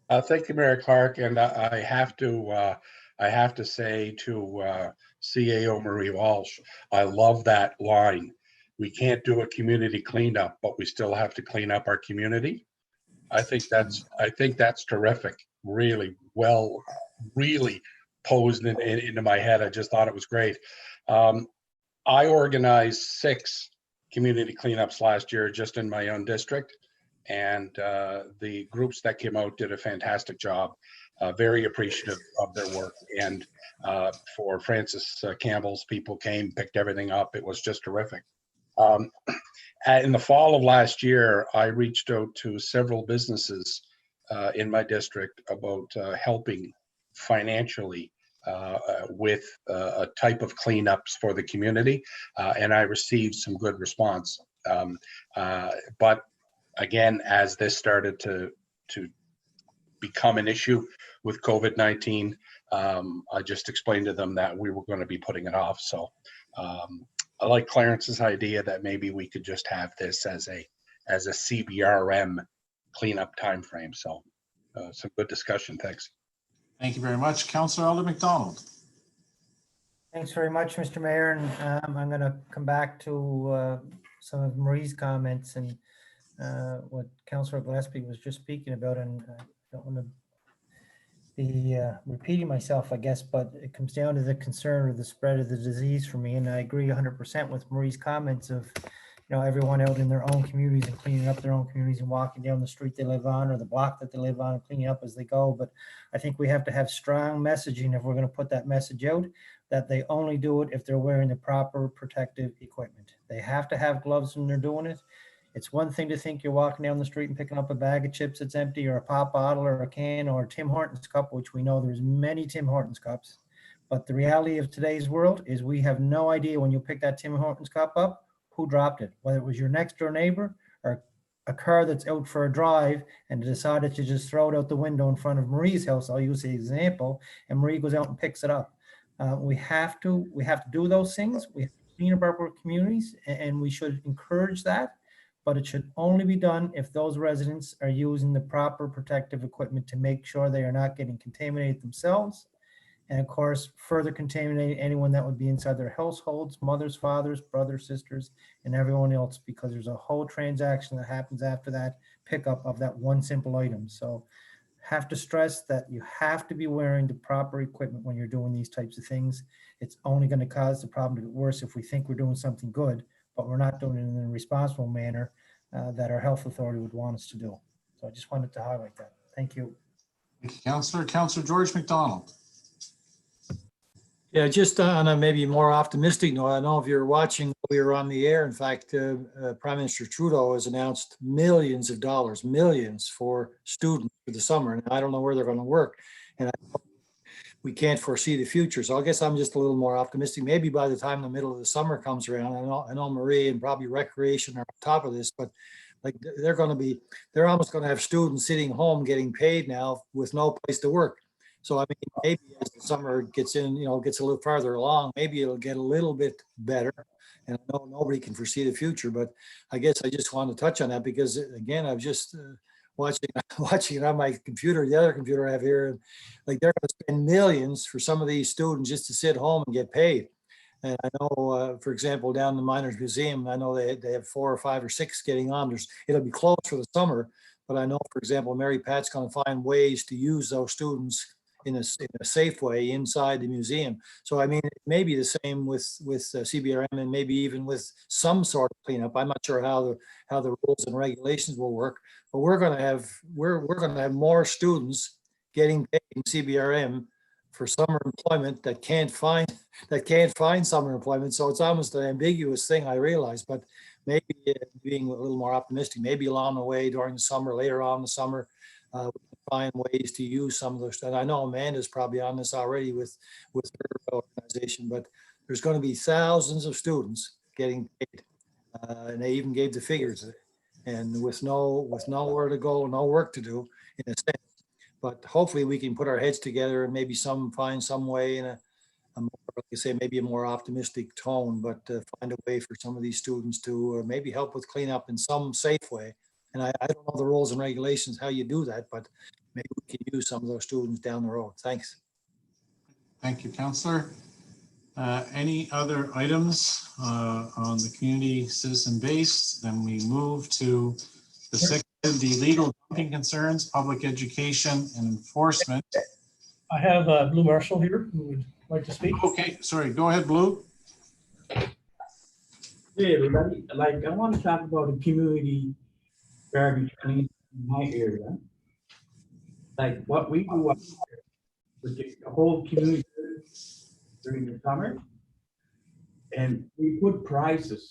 Thank you, Mayor Clark, and I have to say to CAO Marie Walsh, I love that line. We can't do a community cleanup, but we still have to clean up our community. I think that's terrific. Really well, really posed into my head. I just thought it was great. I organized 6 community cleanups last year just in my own district. And the groups that came out did a fantastic job. Very appreciative of their work. And for Francis Campbell's people came, picked everything up. It was just terrific. In the fall of last year, I reached out to several businesses in my district about helping financially with a type of cleanups for the community. And I received some good response. But again, as this started to become an issue with COVID-19, I just explained to them that we were going to be putting it off. So I like Clarence's idea that maybe we could just have this as a CBRM cleanup timeframe. So some good discussion. Thanks. Thank you very much. Councillor Eldon MacDonald. Thanks very much, Mr. Mayor. And I'm going to come back to some of Marie's comments and what Councillor Gillespie was just speaking about. And I don't want to be repeating myself, I guess, but it comes down to the concern of the spread of the disease for me. And I agree 100% with Marie's comments of, you know, everyone out in their own communities and cleaning up their own communities and walking down the street they live on or the block that they live on and cleaning up as they go. But I think we have to have strong messaging if we're going to put that message out, that they only do it if they're wearing the proper protective equipment. They have to have gloves when they're doing it. It's one thing to think you're walking down the street and picking up a bag of chips that's empty, or a pop bottle or a can or a Tim Hortons cup, which we know there's many Tim Hortons cups. But the reality of today's world is we have no idea when you pick that Tim Hortons cup up, who dropped it, whether it was your next door neighbor or a car that's out for a drive and decided to just throw it out the window in front of Marie's house. I'll use the example, and Marie goes out and picks it up. We have to do those things. We have to clean up our communities, and we should encourage that. But it should only be done if those residents are using the proper protective equipment to make sure they are not getting contaminated themselves. And of course, further contaminating anyone that would be inside their households, mothers, fathers, brothers, sisters, and everyone else, because there's a whole transaction that happens after that pickup of that one simple item. So have to stress that you have to be wearing the proper equipment when you're doing these types of things. It's only going to cause the problem to get worse if we think we're doing something good, but we're not doing it in a responsible manner that our health authority would want us to do. So I just wanted to highlight that. Thank you. Thank you, Councillor. Councillor George MacDonald. Yeah, just on a maybe more optimistic note, I know if you're watching, we were on the air. In fact, Prime Minister Trudeau has announced millions of dollars, millions for students for the summer. And I don't know where they're going to work. And we can't foresee the future. So I guess I'm just a little more optimistic. Maybe by the time the middle of the summer comes around, I know Marie and probably recreation are on top of this, but like they're almost going to have students sitting home getting paid now with no place to work. So I mean, maybe as the summer gets in, gets a little farther along, maybe it'll get a little bit better. And I know nobody can foresee the future, but I guess I just want to touch on that because again, I've just watching it on my computer, the other computer I have here, and like they're going to spend millions for some of these students just to sit home and get paid. And I know, for example, down in the Miners Museum, I know they have 4 or 5 or 6 getting on. It'll be closed for the summer, but I know, for example, Mary Pat's going to find ways to use those students in a safe way inside the museum. So I mean, it may be the same with CBRM and maybe even with some sort of cleanup. I'm not sure how the rules and regulations will work, but we're going to have more students getting paid in CBRM for summer employment that can't find summer employment. So it's almost an ambiguous thing, I realize, but maybe being a little more optimistic, maybe along the way during the summer, later on in the summer, we can find ways to use some of those. And I know Amanda's probably on this already with her organization, but there's going to be thousands of students getting paid. And they even gave the figures, and with nowhere to go, no work to do in a sense. But hopefully we can put our heads together and maybe find some way in a more, like I say, maybe a more optimistic tone, but find a way for some of these students to maybe help with cleanup in some safe way. And I don't know the rules and regulations, how you do that, but maybe we can use some of those students down the road. Thanks. Thank you, Councillor. Any other items on the community citizen base? Then we move to the sixth, the legal dumping concerns, public education and enforcement. I have Blue Marshall here who would like to speak. Okay, sorry, go ahead, Blue. Hey everybody, I want to talk about the community garbage clean in my area. Like what we do up here with the whole community during the summer. And we put prices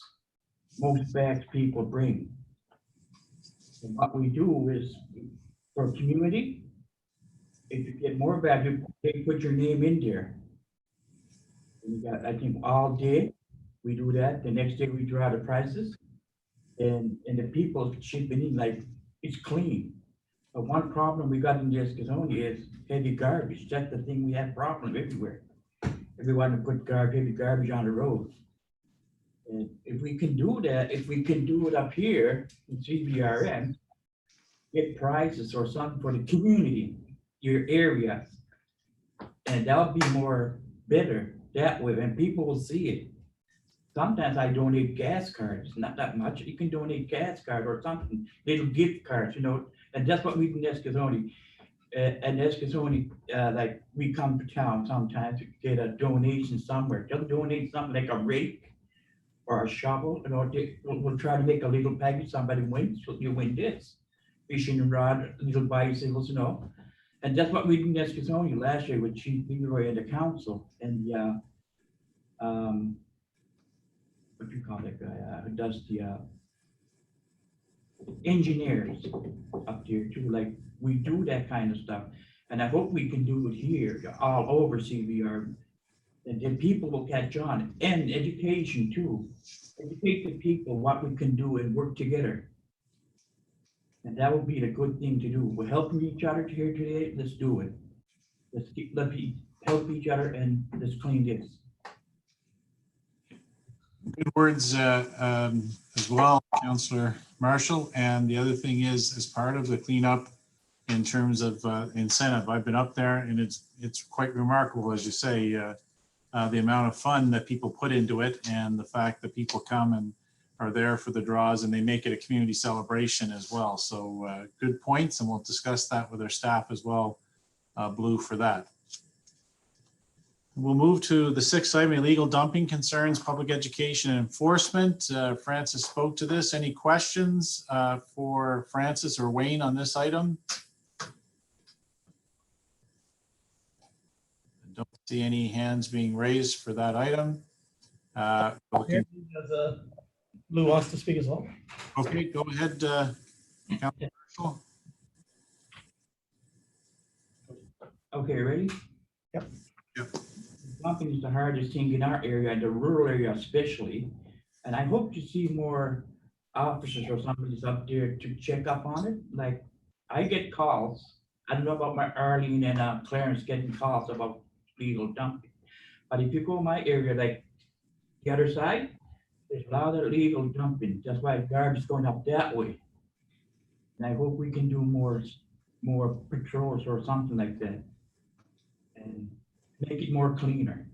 most bags people bring. And what we do is for community, if you get more bags, you put your name in there. And you got, I think all day we do that. The next day we draw the prices. And the people chipping in like it's clean. But one problem we got in Gillespie is heavy garbage. That's the thing we have problem everywhere. Everyone to put heavy garbage on the roads. And if we can do that, if we can do it up here in CBRM, get prizes or something for the community, your area, and that'll be more better that way, and people will see it. Sometimes I donate gas cards, not that much. You can donate gas card or something, little gift cards, you know, and that's what we do in Eskasoni. And Eskasoni, like we come to town sometimes to get a donation somewhere. Just donate something like a rake or a shovel, you know, we'll try to make a little package. Somebody wins, so you win this. Fishing rod, little bicycles, you know. And that's what we did in Eskasoni last year with Chief Leroy and the council. And what do you call that guy? Who does the engineers up there too? Like we do that kind of stuff, and I hope we can do it here all over CBR, and then people will catch on. And education too. Educate the people what we can do and work together. And that would be the good thing to do. We're helping each other here today. Let's do it. Let's help each other and let's clean this. Good words as well, Councillor Marshall. And the other thing is, as part of the cleanup in terms of incentive, I've been up there and it's quite remarkable, as you say, the amount of fun that people put into it and the fact that people come and are there for the draws and they make it a community celebration as well. So good points, and we'll discuss that with our staff as well, Blue, for that. We'll move to the 6th item, illegal dumping concerns, public education and enforcement. Francis spoke to this. Any questions for Francis or Wayne on this item? I don't see any hands being raised for that item. Lou wants to speak as well. Okay, go ahead, Councilor Marshall. Okay, ready? Yep. Yep. Dumping is the hardest thing in our area, the rural area especially. And I hope to see more officers or somebody's up there to check up on it. Like I get calls. I don't know about my Earlene and Clarence getting calls about illegal dumping. But if you go my area, like the other side, there's a lot of illegal dumping. That's why garbage is going up that way. And I hope we can do more patrols or something like that. And make it more cleaner.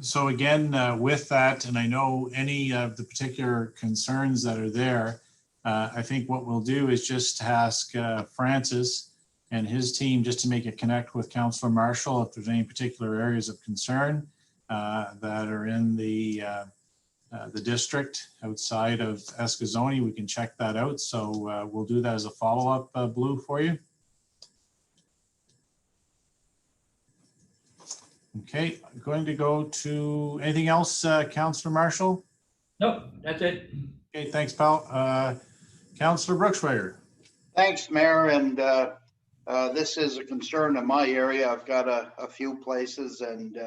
So again, with that, and I know any of the particular concerns that are there, I think what we'll do is just ask Francis and his team just to make a connect with Councillor Marshall if there's any particular areas of concern that are in the district outside of Eskasoni. We can check that out. So we'll do that as a follow-up, Blue, for you. Okay, I'm going to go to anything else, Councillor Marshall? Nope, that's it. Okay, thanks, pal. Councillor Brucksch. Thanks, Mayor. And this is a concern in my area. I've got a few places, and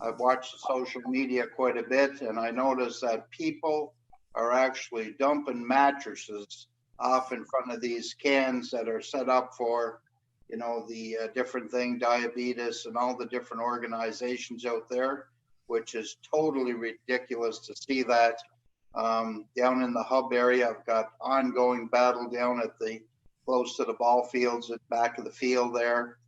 I've watched social media quite a bit, and I noticed that people are actually dumping mattresses off in front of these cans that are set up for, you know, the different thing, diabetes and all the different organizations out there, which is totally ridiculous to see that. Down in the hub area, I've got ongoing battle down at the close to the ball fields at back of the field there.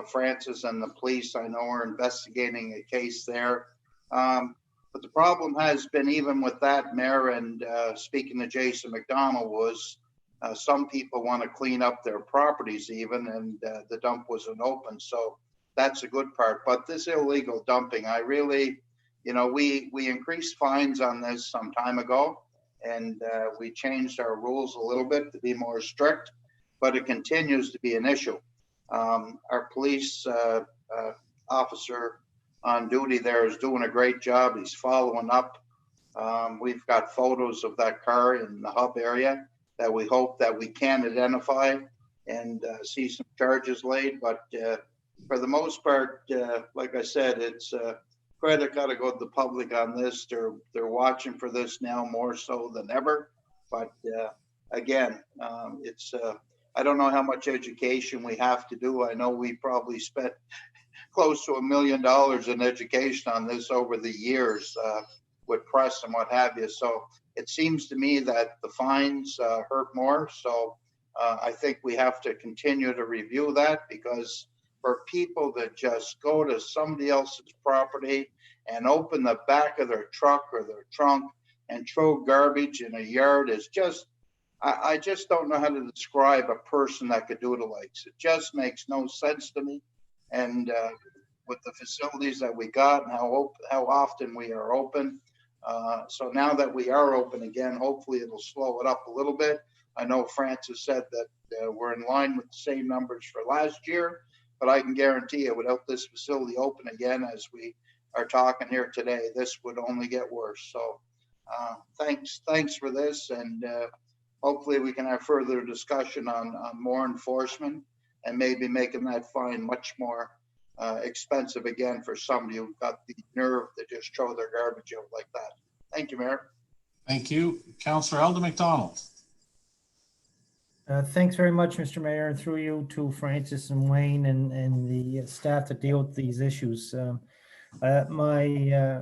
Francis and the police, I know, are investigating a case there. But the problem has been, even with that, Mayor, and speaking to Jason MacDonald, was some people want to clean up their properties even, and the dump wasn't open. So that's a good part. But this illegal dumping, I really, you know, we increased fines on this some time ago, and we changed our rules a little bit to be more strict, but it continues to be an issue. Our police officer on duty there is doing a great job. He's following up. We've got photos of that car in the hub area that we hope that we can identify and see some charges laid. But for the most part, like I said, it's credit got to go to the public on this. They're watching for this now more so than ever. But again, it's I don't know how much education we have to do. I know we probably spent close to $1 million in education on this over the years with press and what have you. So it seems to me that the fines hurt more. So I think we have to continue to review that, because for people that just go to somebody else's property and open the back of their truck or their trunk and throw garbage in a yard is just, I just don't know how to describe a person that could do the likes. It just makes no sense to me. And with the facilities that we got and how often we are open. So now that we are open again, hopefully it'll slow it up a little bit. I know Francis said that we're in line with the same numbers for last year, but I can guarantee you without this facility open again, as we are talking here today, this would only get worse. So thanks for this. And hopefully we can have further discussion on more enforcement and maybe making that fine much more expensive again for somebody who got the nerve to just throw their garbage out like that. Thank you, Mayor. Thank you. Councillor Eldon MacDonald. Thanks very much, Mr. Mayor, and through you to Francis and Wayne and the staff that deal with these issues. My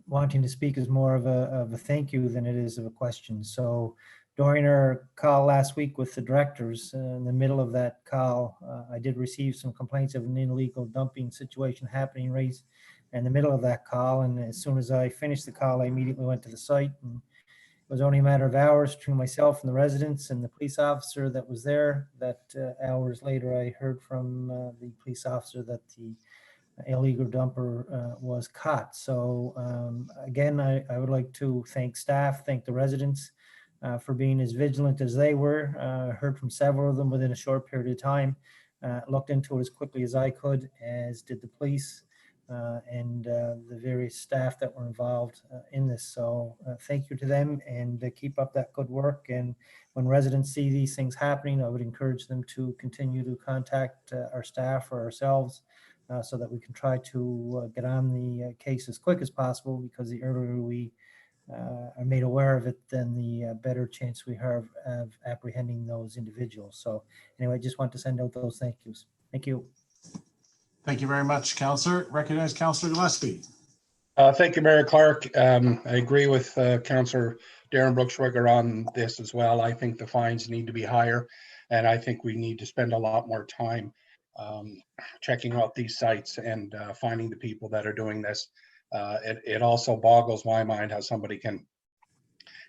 wanting to speak is more of a thank you than it is of a question. So during our call last week with the directors, in the middle of that call, I did receive some complaints of an illegal dumping situation happening right in the middle of that call. And as soon as I finished the call, I immediately went to the site, and it was only a matter of hours between myself and the residents and the police officer that was there that hours later I heard from the police officer that the illegal dumper was caught. So again, I would like to thank staff, thank the residents for being as vigilant as they were. Heard from several of them within a short period of time. Looked into it as quickly as I could, as did the police and the various staff that were involved in this. So thank you to them, and keep up that good work. And when residents see these things happening, I would encourage them to continue to contact our staff or ourselves so that we can try to get on the case as quick as possible, because the earlier we are made aware of it, then the better chance we have of apprehending those individuals. So anyway, I just want to send out those thank yous. Thank you. Thank you very much, Councillor. Recognize Councillor Gillespie. Thank you, Mayor Clark. I agree with Councillor Darren Brucksch on this as well. I think the fines need to be higher, and I think we need to spend a lot more time checking out these sites and finding the people that are doing this. It also boggles my mind how somebody can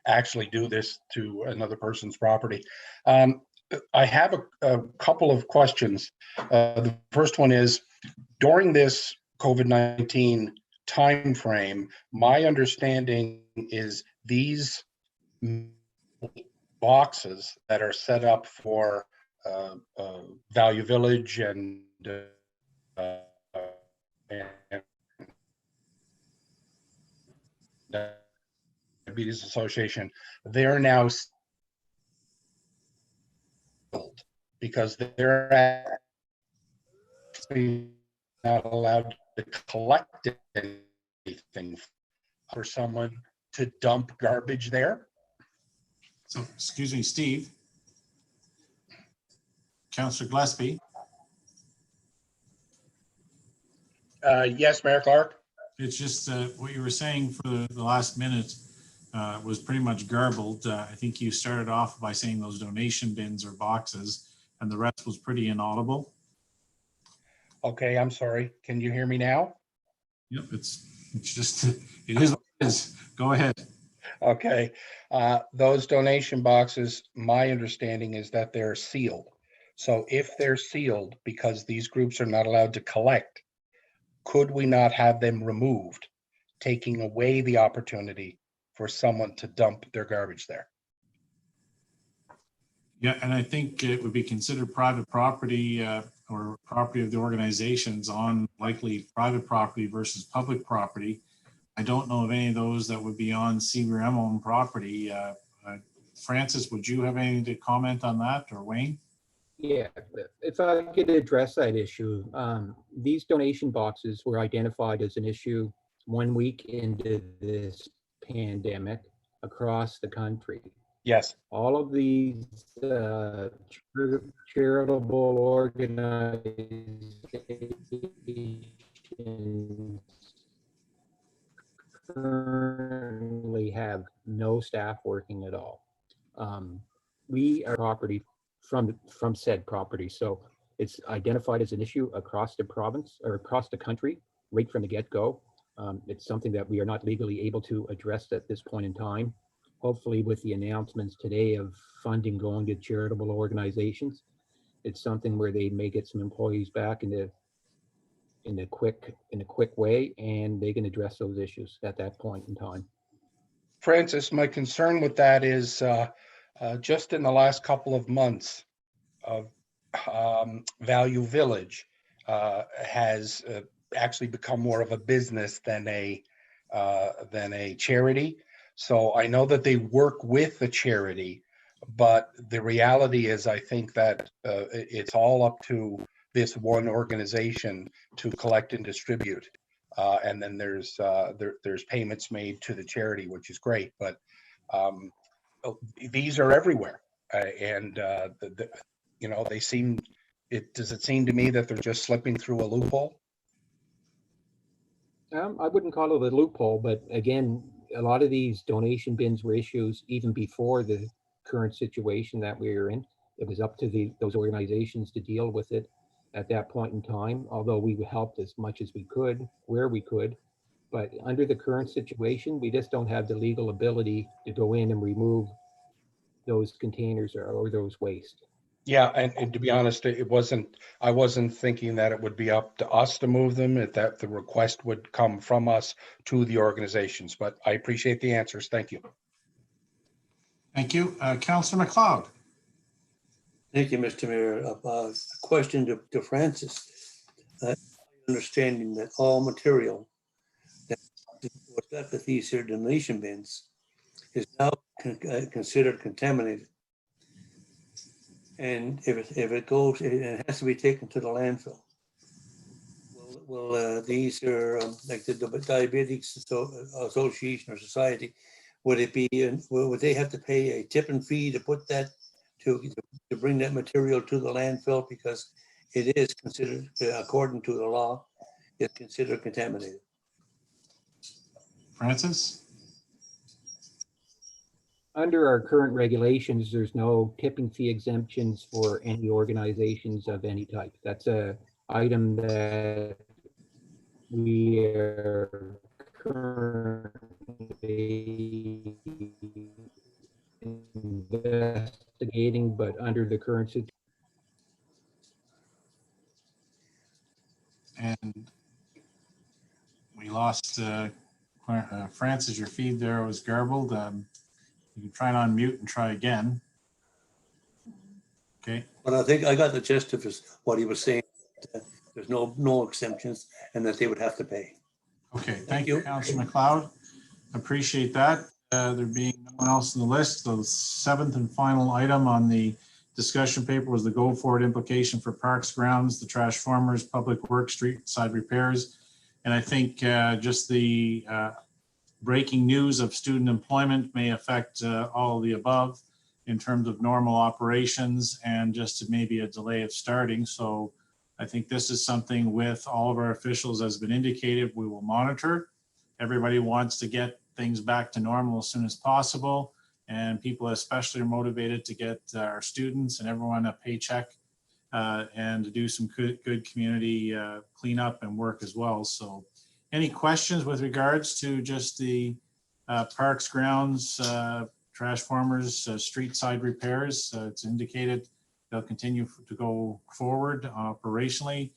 actually do this to another person's property. I have a couple of questions. The first one is, during this COVID-19 timeframe, my understanding is these boxes that are set up for Value Village and Diabetes Association, they're now sealed because they're actually not allowed to collect anything for someone to dump garbage there. So, excuse me, Steve. Councillor Gillespie. Yes, Mayor Clark. It's just what you were saying for the last minute was pretty much garbled. I think you started off by saying those donation bins or boxes, and the rest was pretty inaudible. Okay, I'm sorry. Can you hear me now? Yep, it's just, it is what it is. Go ahead. Okay, those donation boxes, my understanding is that they're sealed. So if they're sealed because these groups are not allowed to collect, could we not have them removed, taking away the opportunity for someone to dump their garbage there? Yeah, and I think it would be considered private property or property of the organizations on likely private property versus public property. I don't know of any of those that would be on CBRM owned property. Francis, would you have anything to comment on that, or Wayne? Yeah, if I could address that issue, these donation boxes were identified as an issue 1 week into this pandemic across the country. Yes. All of these charitable organizations currently have no staff working at all. We are property from said property, so it's identified as an issue across the province or across the country right from the get-go. It's something that we are not legally able to address at this point in time. Hopefully, with the announcements today of funding going to charitable organizations, it's something where they may get some employees back in a quick way, and they can address those issues at that point in time. Francis, my concern with that is just in the last couple of months of Value Village has actually become more of a business than a charity. So I know that they work with the charity, but the reality is I think that it's all up to this one organization to collect and distribute. And then there's payments made to the charity, which is great, but these are everywhere. They seem, does it seem to me that they're just slipping through a loophole? I wouldn't call it a loophole, but again, a lot of these donation bins were issues even before the current situation that we are in. It was up to those organizations to deal with it at that point in time, although we helped as much as we could, where we could. But under the current situation, we just don't have the legal ability to go in and remove those containers or those waste. Yeah, and to be honest, I wasn't thinking that it would be up to us to move them, that the request would come from us to the organizations, but I appreciate the answers. Thank you. Thank you. Councillor MacLeod. Thank you, Mr. Mayor. A question to Francis. Understanding that all material that was got with these here donation bins is now considered contaminated. And if it goes, it has to be taken to the landfill. Will these are like the Diabetics Association or Society, would they have to pay a tipping fee to put that to bring that material to the landfill, because it is considered, according to the law, it's considered contaminated? Francis? Under our current regulations, there's no tipping fee exemptions for any organizations of any type. That's a item that we are currently investigating, but under the current situation. And we lost Francis, your feed there was garbled. You can try and unmute and try again. Okay. But I think I got the gist of what he was saying. There's no exemptions and that they would have to pay. Okay, thank you, Councillor MacLeod. Appreciate that. There being no one else on the list, the seventh and final item on the discussion paper was the go forward implication for parks, grounds, the trash formers, public works, street side repairs. And I think just the breaking news of student employment may affect all of the above in terms of normal operations and just maybe a delay of starting. So I think this is something with all of our officials, as been indicated, we will monitor. Everybody wants to get things back to normal as soon as possible. And people especially are motivated to get our students and everyone a paycheck and to do some good community cleanup and work as well. So any questions with regards to just the parks, grounds, trash formers, street side repairs? It's indicated they'll continue to go forward operationally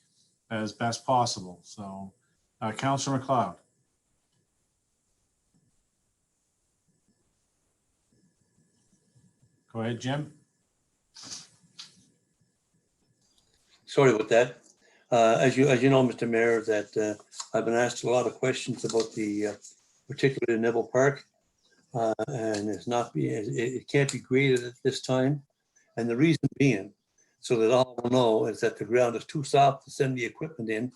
as best possible. So Councillor MacLeod. Go ahead, Jim. Sorry about that. As you know, Mr. Mayor, that I've been asked a lot of questions about the particularly Neville Park, and it can't be graded at this time. And the reason being, so that all will know, is that the ground is too soft to send the equipment in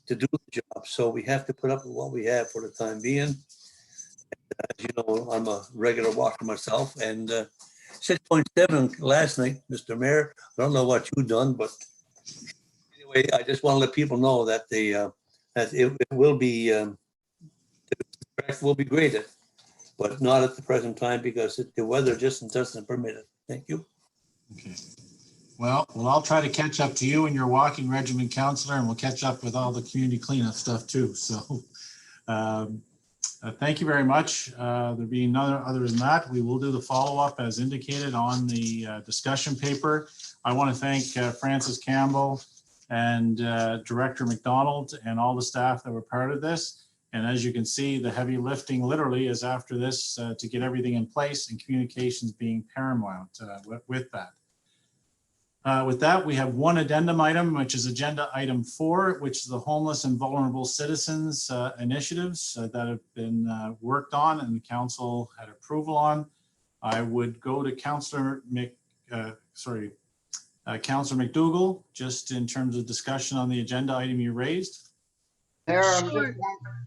to do the job. So we have to put up with what we have for the time being. As you know, I'm a regular walker myself, and 6.7 last night, Mr. Mayor. I don't know what you've done, but anyway, I just want to let people know that that it will be will be graded, but not at the present time because the weather just doesn't permit it. Thank you. Okay. Well, I'll try to catch up to you and your walking regimen, counselor, and we'll catch up with all the community cleanup stuff too. So thank you very much. There being none other than that, we will do the follow-up as indicated on the discussion paper. I want to thank Francis Campbell and Director MacDonald and all the staff that were part of this. And as you can see, the heavy lifting literally is after this to get everything in place, and communications being paramount with that. With that, we have one addendum item, which is agenda item 4, which is the homeless and vulnerable citizens initiatives that have been worked on and the council had approval on. I would go to Councillor Councillor McDougall, just in terms of discussion on the agenda item you raised. Mayor,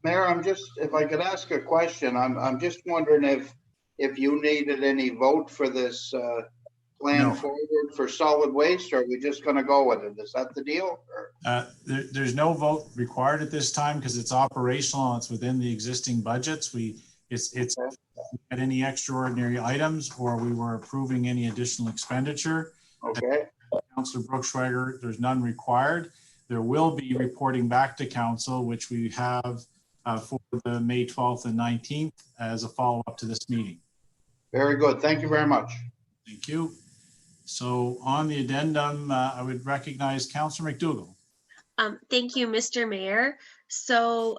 if I could ask a question, I'm just wondering if you needed any vote for this plan forward for solid waste, or are we just going to go with it? Is that the deal? There's no vote required at this time because it's operational. It's within the existing budgets. It's at any extraordinary items or we were approving any additional expenditure. Okay. Councillor Brucksch, there's none required. There will be reporting back to council, which we have for the May 12th and 19th as a follow-up to this meeting. Very good. Thank you very much. Thank you. So on the addendum, I would recognize Councillor McDougall. Thank you, Mr. Mayor. So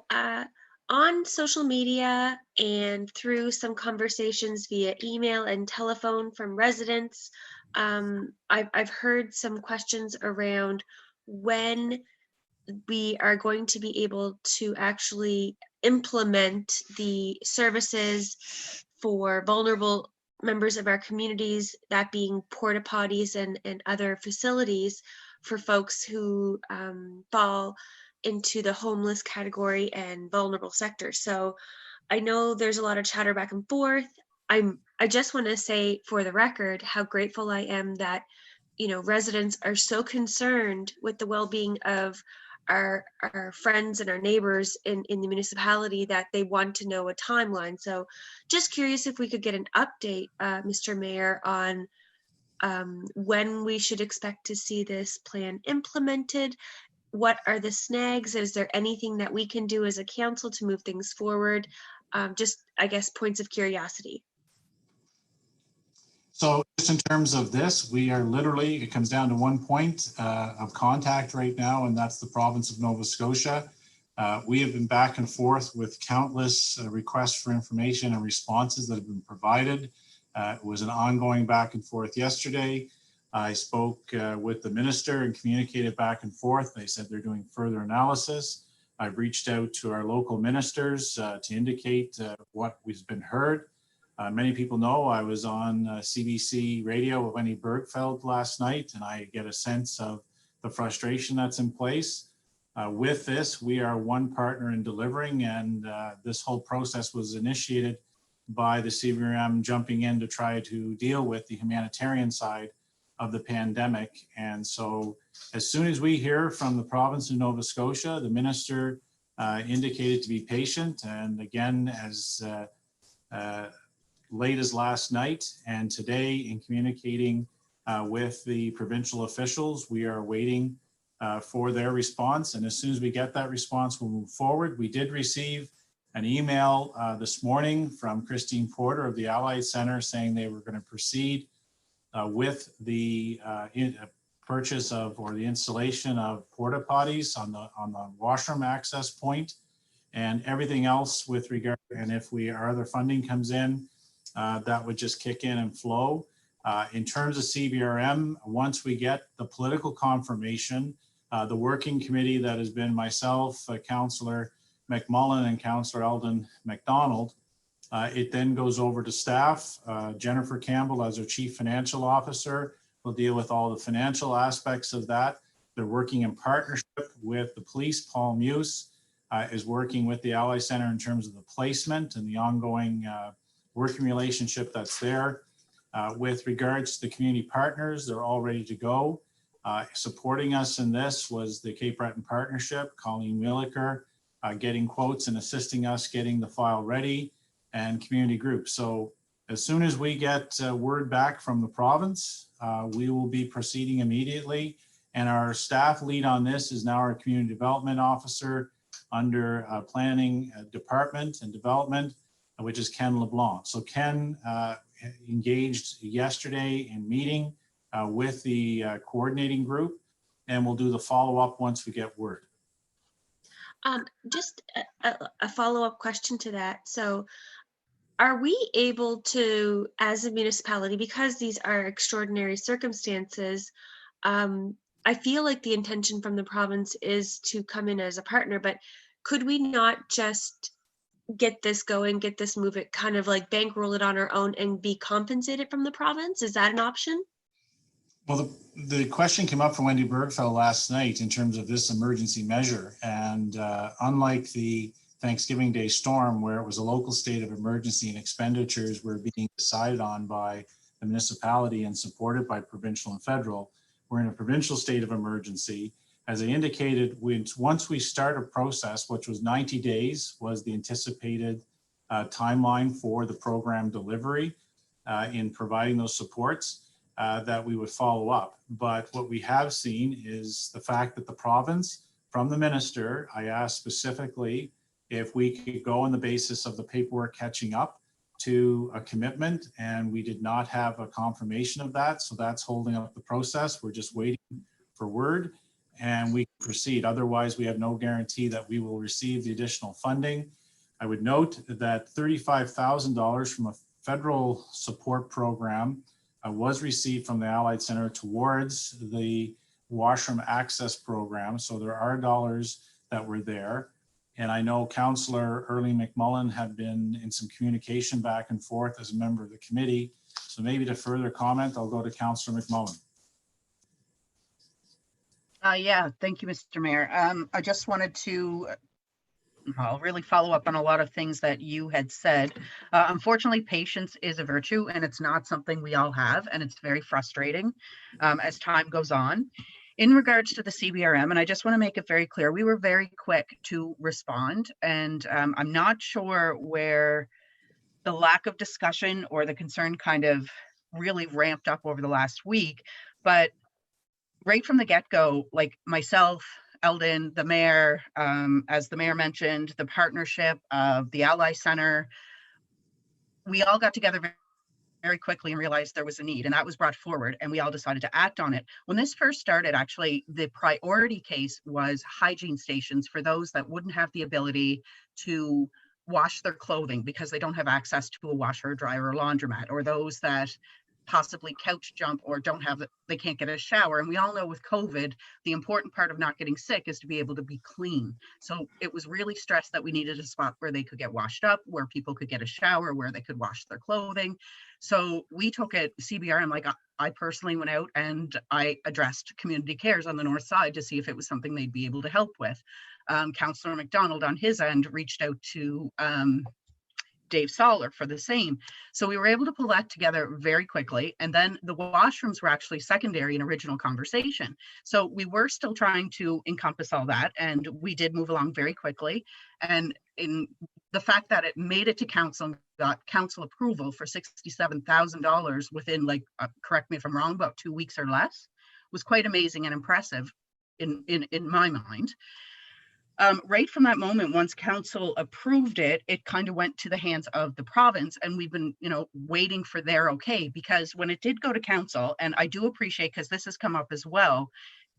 on social media and through some conversations via email and telephone from residents, I've heard some questions around when we are going to be able to actually implement the services for vulnerable members of our communities, that being porta potties and other facilities for folks who fall into the homeless category and vulnerable sector. So I know there's a lot of chatter back and forth. I just want to say for the record how grateful I am that residents are so concerned with the well-being of our friends and our neighbors in the municipality that they want to know a timeline. So just curious if we could get an update, Mr. Mayor, on when we should expect to see this plan implemented. What are the snags? Is there anything that we can do as a council to move things forward? Just, I guess, points of curiosity. So just in terms of this, we are literally, it comes down to one point of contact right now, and that's the province of Nova Scotia. We have been back and forth with countless requests for information and responses that have been provided. It was an ongoing back and forth yesterday. I spoke with the minister and communicated back and forth. They said they're doing further analysis. I've reached out to our local ministers to indicate what has been heard. Many people know I was on CBC radio with Wendy Bergfeld last night, and I get a sense of the frustration that's in place. With this, we are one partner in delivering, and this whole process was initiated by the CBRM jumping in to try to deal with the humanitarian side of the pandemic. And so as soon as we hear from the province of Nova Scotia, the minister indicated to be patient. And again, as late as last night and today in communicating with the provincial officials, we are waiting for their response. And as soon as we get that response, we'll move forward. We did receive an email this morning from Christine Porter of the Allied Center saying they were going to proceed with the purchase of or the installation of porta potties on the washroom access point and everything else with regard. And if our other funding comes in, that would just kick in and flow. In terms of CBRM, once we get the political confirmation, the working committee that has been myself, Councillor MacMullin and Councillor Eldon MacDonald, it then goes over to staff. Jennifer Campbell, as our Chief Financial Officer, will deal with all the financial aspects of that. They're working in partnership with the police. Paul Muse is working with the Ally Center in terms of the placement and the ongoing working relationship that's there. With regards to the community partners, they're all ready to go. Supporting us in this was the Cape Breton Partnership, Colleen Wheeliker, getting quotes and assisting us getting the file ready, and community groups. So as soon as we get word back from the province, we will be proceeding immediately. And our staff lead on this is now our community development officer under planning department and development, which is Ken LeBlanc. So Ken engaged yesterday in meeting with the coordinating group, and we'll do the follow-up once we get word. Just a follow-up question to that. So are we able to, as a municipality, because these are extraordinary circumstances, I feel like the intention from the province is to come in as a partner, but could we not just get this going, get this moving, kind of like bankroll it on our own and be compensated from the province? Is that an option? Well, the question came up from Wendy Bergfeld last night in terms of this emergency measure. And unlike the Thanksgiving Day storm, where it was a local state of emergency and expenditures were being decided on by the municipality and supported by provincial and federal, we're in a provincial state of emergency. As I indicated, once we start a process, which was 90 days, was the anticipated timeline for the program delivery in providing those supports, that we would follow up. But what we have seen is the fact that the province, from the minister, I asked specifically if we could go on the basis of the paperwork catching up to a commitment, and we did not have a confirmation of that. So that's holding up the process. We're just waiting for word and we proceed. Otherwise, we have no guarantee that we will receive the additional funding. I would note that $35,000 from a federal support program was received from the Allied Center towards the washroom access program. So there are dollars that were there. And I know Councillor Earlene MacMullin had been in some communication back and forth as a member of the committee. So maybe to further comment, I'll go to Councillor MacMullin. Yeah, thank you, Mr. Mayor. I just wanted to really follow up on a lot of things that you had said. Unfortunately, patience is a virtue, and it's not something we all have, and it's very frustrating as time goes on. In regards to the CBRM, and I just want to make it very clear, we were very quick to respond, and I'm not sure where the lack of discussion or the concern kind of really ramped up over the last week, but right from the get-go, like myself, Eldon, the mayor, as the mayor mentioned, the partnership of the Ally Center, we all got together very quickly and realized there was a need, and that was brought forward, and we all decided to act on it. When this first started, actually, the priority case was hygiene stations for those that wouldn't have the ability to wash their clothing because they don't have access to a washer, or dryer, or laundromat, or those that possibly couch jump or don't have it, they can't get a shower. And we all know with COVID, the important part of not getting sick is to be able to be clean. So it was really stressed that we needed a spot where they could get washed up, where people could get a shower, where they could wash their clothing. So we took it CBRM, like I personally went out and I addressed community cares on the north side to see if it was something they'd be able to help with. Councillor MacDonald on his end reached out to Dave Soller for the same. So we were able to pull that together very quickly. And then the washrooms were actually secondary in original conversation. So we were still trying to encompass all that. And we did move along very quickly. And in the fact that it made it to council, got council approval for $67,000 within, like, correct me if I'm wrong, about 2 weeks or less, was quite amazing and impressive in my mind. Right from that moment, once council approved it, it kind of went to the hands of the province, and we've been, waiting for their okay, because when it did go to council, and I do appreciate, because this has come up as well,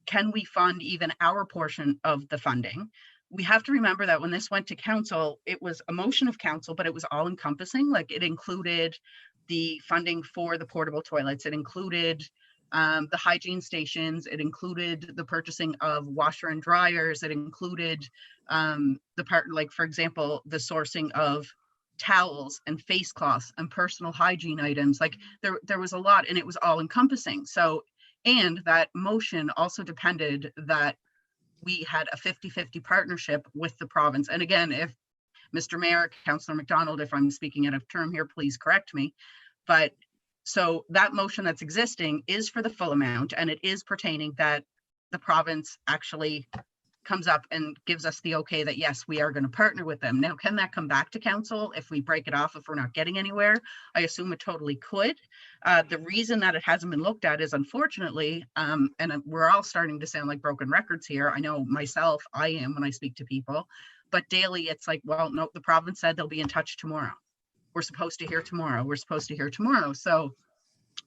can we fund even our portion of the funding? We have to remember that when this went to council, it was a motion of council, but it was all encompassing. Like, it included the funding for the portable toilets. It included the hygiene stations. It included the purchasing of washer and dryers. It included the part, like, for example, the sourcing of towels and face cloths and personal hygiene items. Like, there was a lot, and it was all encompassing. So, and that motion also depended that we had a 50-50 partnership with the province. And again, if Mr. Mayor, Councillor MacDonald, if I'm speaking out of term here, please correct me. But So that motion that's existing is for the full amount, and it is pertaining that the province actually comes up and gives us the okay that yes, we are going to partner with them. Now, can that come back to council if we break it off, if we're not getting anywhere? I assume it totally could. The reason that it hasn't been looked at is unfortunately, and we're all starting to sound like broken records here. I know myself, I am when I speak to people, but daily it's like, well, no, the province said they'll be in touch tomorrow. We're supposed to hear tomorrow. We're supposed to hear tomorrow. So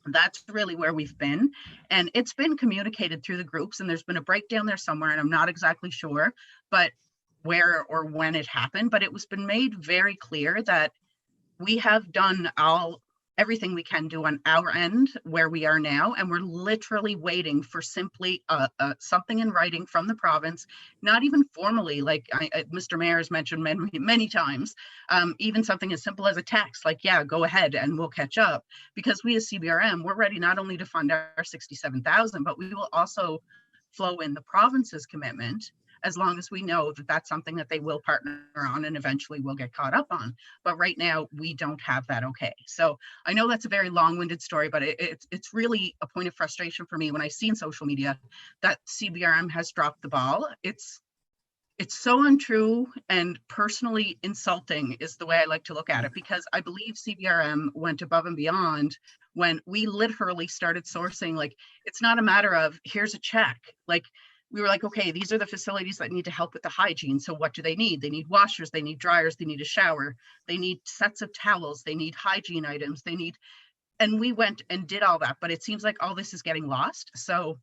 that's really where we've been, and it's been communicated through the groups, and there's been a breakdown there somewhere, and I'm not exactly sure but where or when it happened, but it was been made very clear that we have done everything we can do on our end where we are now, and we're literally waiting for simply something in writing from the province, not even formally, like Mr. Mayor has mentioned many times, even something as simple as a text, like, yeah, go ahead and we'll catch up, because we as CBRM, we're ready not only to fund our 67,000, but we will also flow in the province's commitment, as long as we know that that's something that they will partner on and eventually will get caught up on. But right now, we don't have that okay. So I know that's a very long-winded story, but it's really a point of frustration for me when I see in social media that CBRM has dropped the ball. It's so untrue and personally insulting is the way I like to look at it, because I believe CBRM went above and beyond when we literally started sourcing. Like, it's not a matter of here's a check. Like, we were like, okay, these are the facilities that need to help with the hygiene. So what do they need? They need washers, they need dryers, they need a shower, they need sets of towels, they need hygiene items, and we went and did all that, but it seems like all this is getting lost. So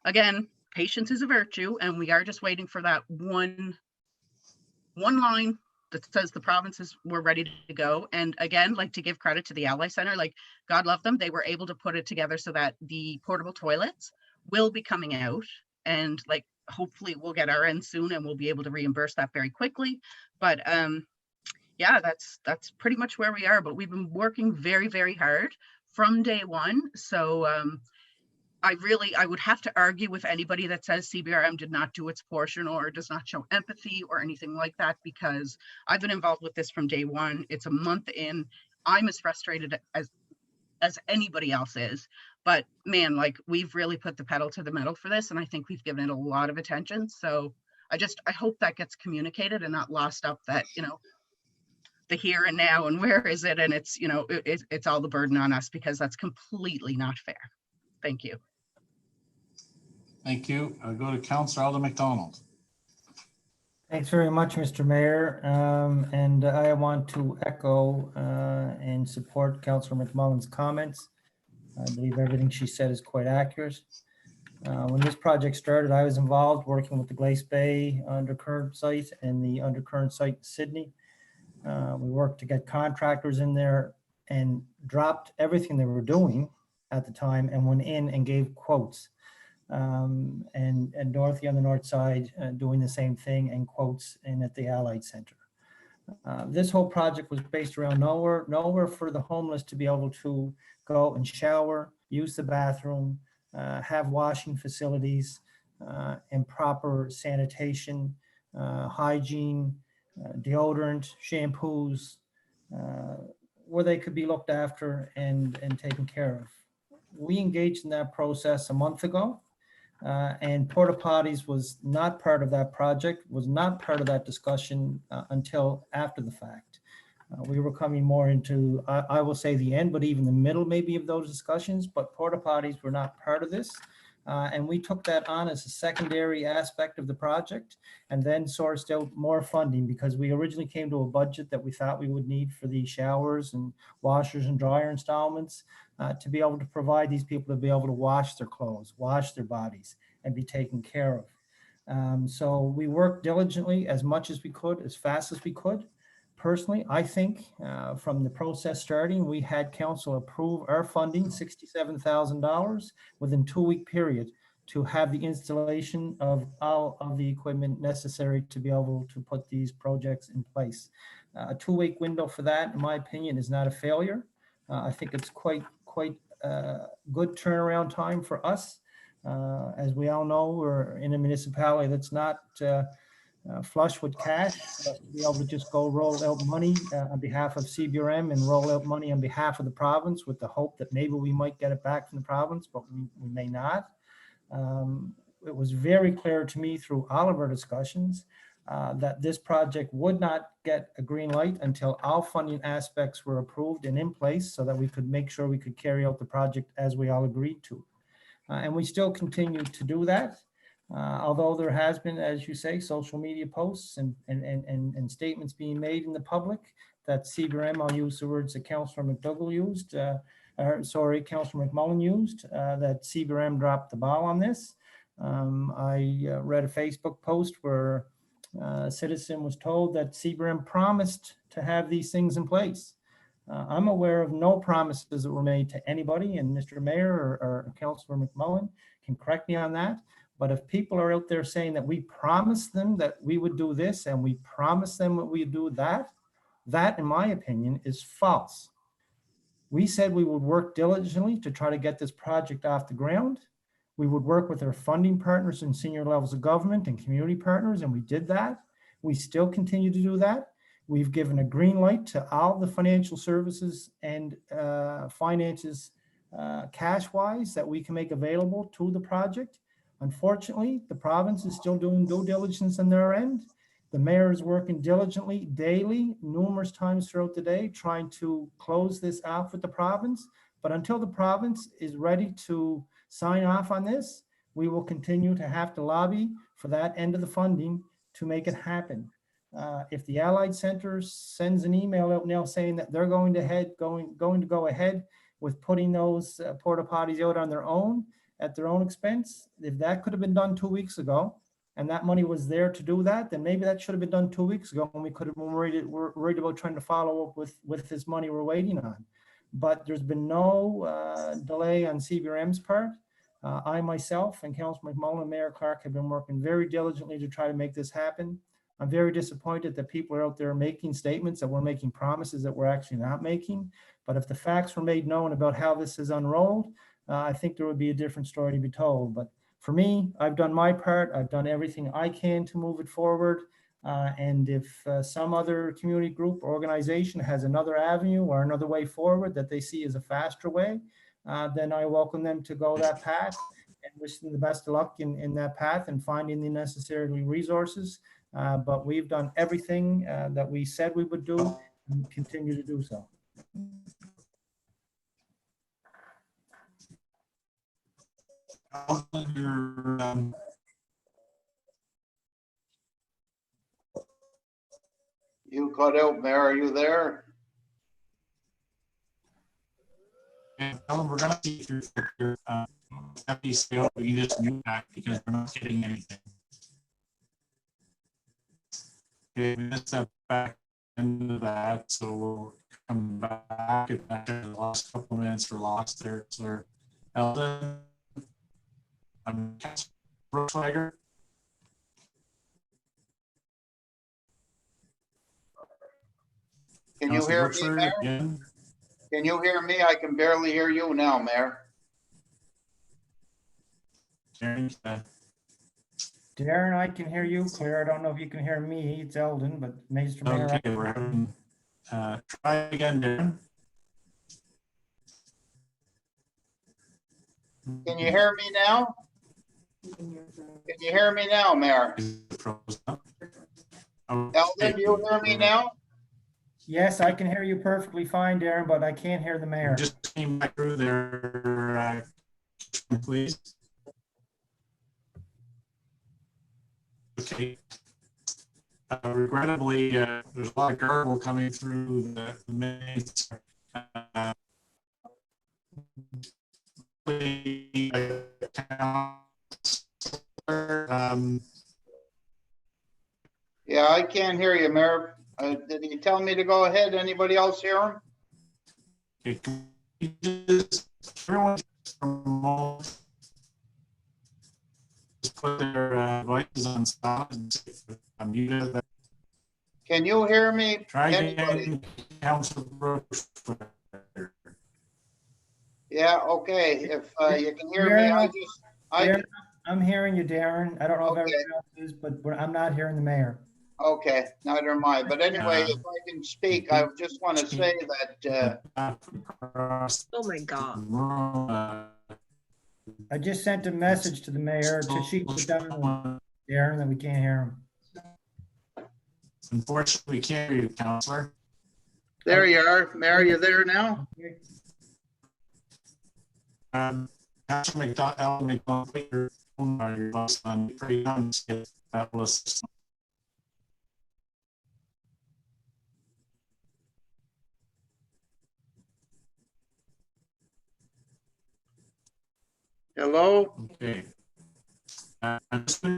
again, patience is a virtue, and we are just waiting for that one line that says the provinces were ready to go. And again, like, to give credit to the Ally Center, like, God love them, they were able to put it together so that the portable toilets will be coming out. And like, hopefully we'll get our end soon and we'll be able to reimburse that very quickly. But yeah, that's pretty much where we are. But we've been working very, very hard from day one. So I would have to argue with anybody that says CBRM did not do its portion or does not show empathy or anything like that, because I've been involved with this from day one. It's a month in. I'm as frustrated as anybody else is. But man, like, we've really put the pedal to the metal for this, and I think we've given it a lot of attention. So I hope that gets communicated and not lost up that, the here and now and where is it, and it's, it's all the burden on us, because that's completely not fair. Thank you. Thank you. I'll go to Councillor Eldon Macdonald. Thanks very much, Mr. Mayor. And I want to echo and support Councillor MacMullin's comments. I believe everything she said is quite accurate. When this project started, I was involved working with the Gillespie undercurrent site and the undercurrent site in Sydney. We worked to get contractors in there and dropped everything they were doing at the time and went in and gave quotes. And Dorothy on the north side doing the same thing, and quotes in at the Allied Center. This whole project was based around nowhere for the homeless to be able to go and shower, use the bathroom, have washing facilities, and proper sanitation, hygiene, deodorant, shampoos, where they could be looked after and taken care of. We engaged in that process a month ago, and porta potties was not part of that project, was not part of that discussion until after the fact. We were coming more into, I will say the end, but even the middle maybe of those discussions, but porta potties were not part of this. And we took that on as a secondary aspect of the project, and then sourced out more funding, because we originally came to a budget that we thought we would need for the showers and washers and dryer installments to be able to provide these people to be able to wash their clothes, wash their bodies, and be taken care of. So we worked diligently as much as we could, as fast as we could. Personally, I think from the process starting, we had council approve our funding, $67,000 within a 2-week period, to have the installation of all of the equipment necessary to be able to put these projects in place. A 2-week window for that, in my opinion, is not a failure. I think it's quite good turnaround time for us. As we all know, we're in a municipality that's not flush with cash, to be able to just go roll out money on behalf of CBRM and roll out money on behalf of the province with the hope that maybe we might get it back from the province, but we may not. It was very clear to me through all of our discussions that this project would not get a green light until all funding aspects were approved and in place so that we could make sure we could carry out the project as we all agreed to. And we still continue to do that. Although there has been, as you say, social media posts and statements being made in the public that CBRM, I'll use the words that Councillor McDougall used, Councillor MacMullin used, that CBRM dropped the ball on this. I read a Facebook post where a citizen was told that CBRM promised to have these things in place. I'm aware of no promises that were made to anybody, and Mr. Mayor or Councillor MacMullin can correct me on that. But if people are out there saying that we promised them that we would do this and we promised them that we would do that, that, in my opinion, is false. We said we would work diligently to try to get this project off the ground. We would work with our funding partners and senior levels of government and community partners, and we did that. We still continue to do that. We've given a green light to all the financial services and finances cash-wise that we can make available to the project. Unfortunately, the province is still doing due diligence on their end. The mayor is working diligently daily, numerous times throughout the day, trying to close this off with the province. But until the province is ready to sign off on this, we will continue to have to lobby for that end of the funding to make it happen. If the Allied Center sends an email out now saying that they're going to go ahead with putting those porta potties out on their own, at their own expense, if that could have been done 2 weeks ago, and that money was there to do that, then maybe that should have been done 2 weeks ago when we could have been worried about trying to follow up with this money we're waiting on. But there's been no delay on CBRM's part. I myself and Councillor MacMullin and Mayor Clark have been working very diligently to try to make this happen. I'm very disappointed that people are out there making statements that we're making promises that we're actually not making. But if the facts were made known about how this is unrolled, I think there would be a different story to be told. But for me, I've done my part. I've done everything I can to move it forward. And if some other community group or organization has another avenue or another way forward that they see as a faster way, then I welcome them to go that path and wish them the best of luck in that path and finding the necessary resources. But we've done everything that we said we would do and continue to do so. You cut out, Mayor. Are you there? And we're going to see through your empty scale. We can just mute back because we're not getting anything. Okay, we missed that back into that, so we'll come back. The last couple of minutes were lost there. So Eldon. Brucksch. Can you hear me, Mayor? Again? Can you hear me? I can barely hear you now, Mayor. Darren, I can hear you clear. I don't know if you can hear me. It's Eldon, but Mr. Mayor. Okay, we're having, try again, Darren. Can you hear me now? Can you hear me now, Mayor? Eldon, do you hear me now? Yes, I can hear you perfectly fine, Darren, but I can't hear the mayor. Just came back through there, please. Okay. Regrettably, there's a lot of garble coming through the minutes. Yeah, I can't hear you, Mayor. Did he tell me to go ahead? Anybody else hear him? Okay, just everyone just put their voices on silent. I'm muted. Can you hear me? Try again, Councillor Brucksch. Yeah, okay. If you can hear me, I'm hearing you, Darren. I don't know if Okay. everyone else is, but I'm not hearing the mayor. Okay, neither am I. But anyway, if I can speak, I just want to say that, Oh my God. I just sent a message to the mayor to shoot it down, Darren, that we can't hear him. Unfortunately, we can't hear you, Counselor. there you are. Mayor, you there now? Counselor MacDonald, put your phone on your bus on pretty that will assist. Hello? Okay. I'm just going to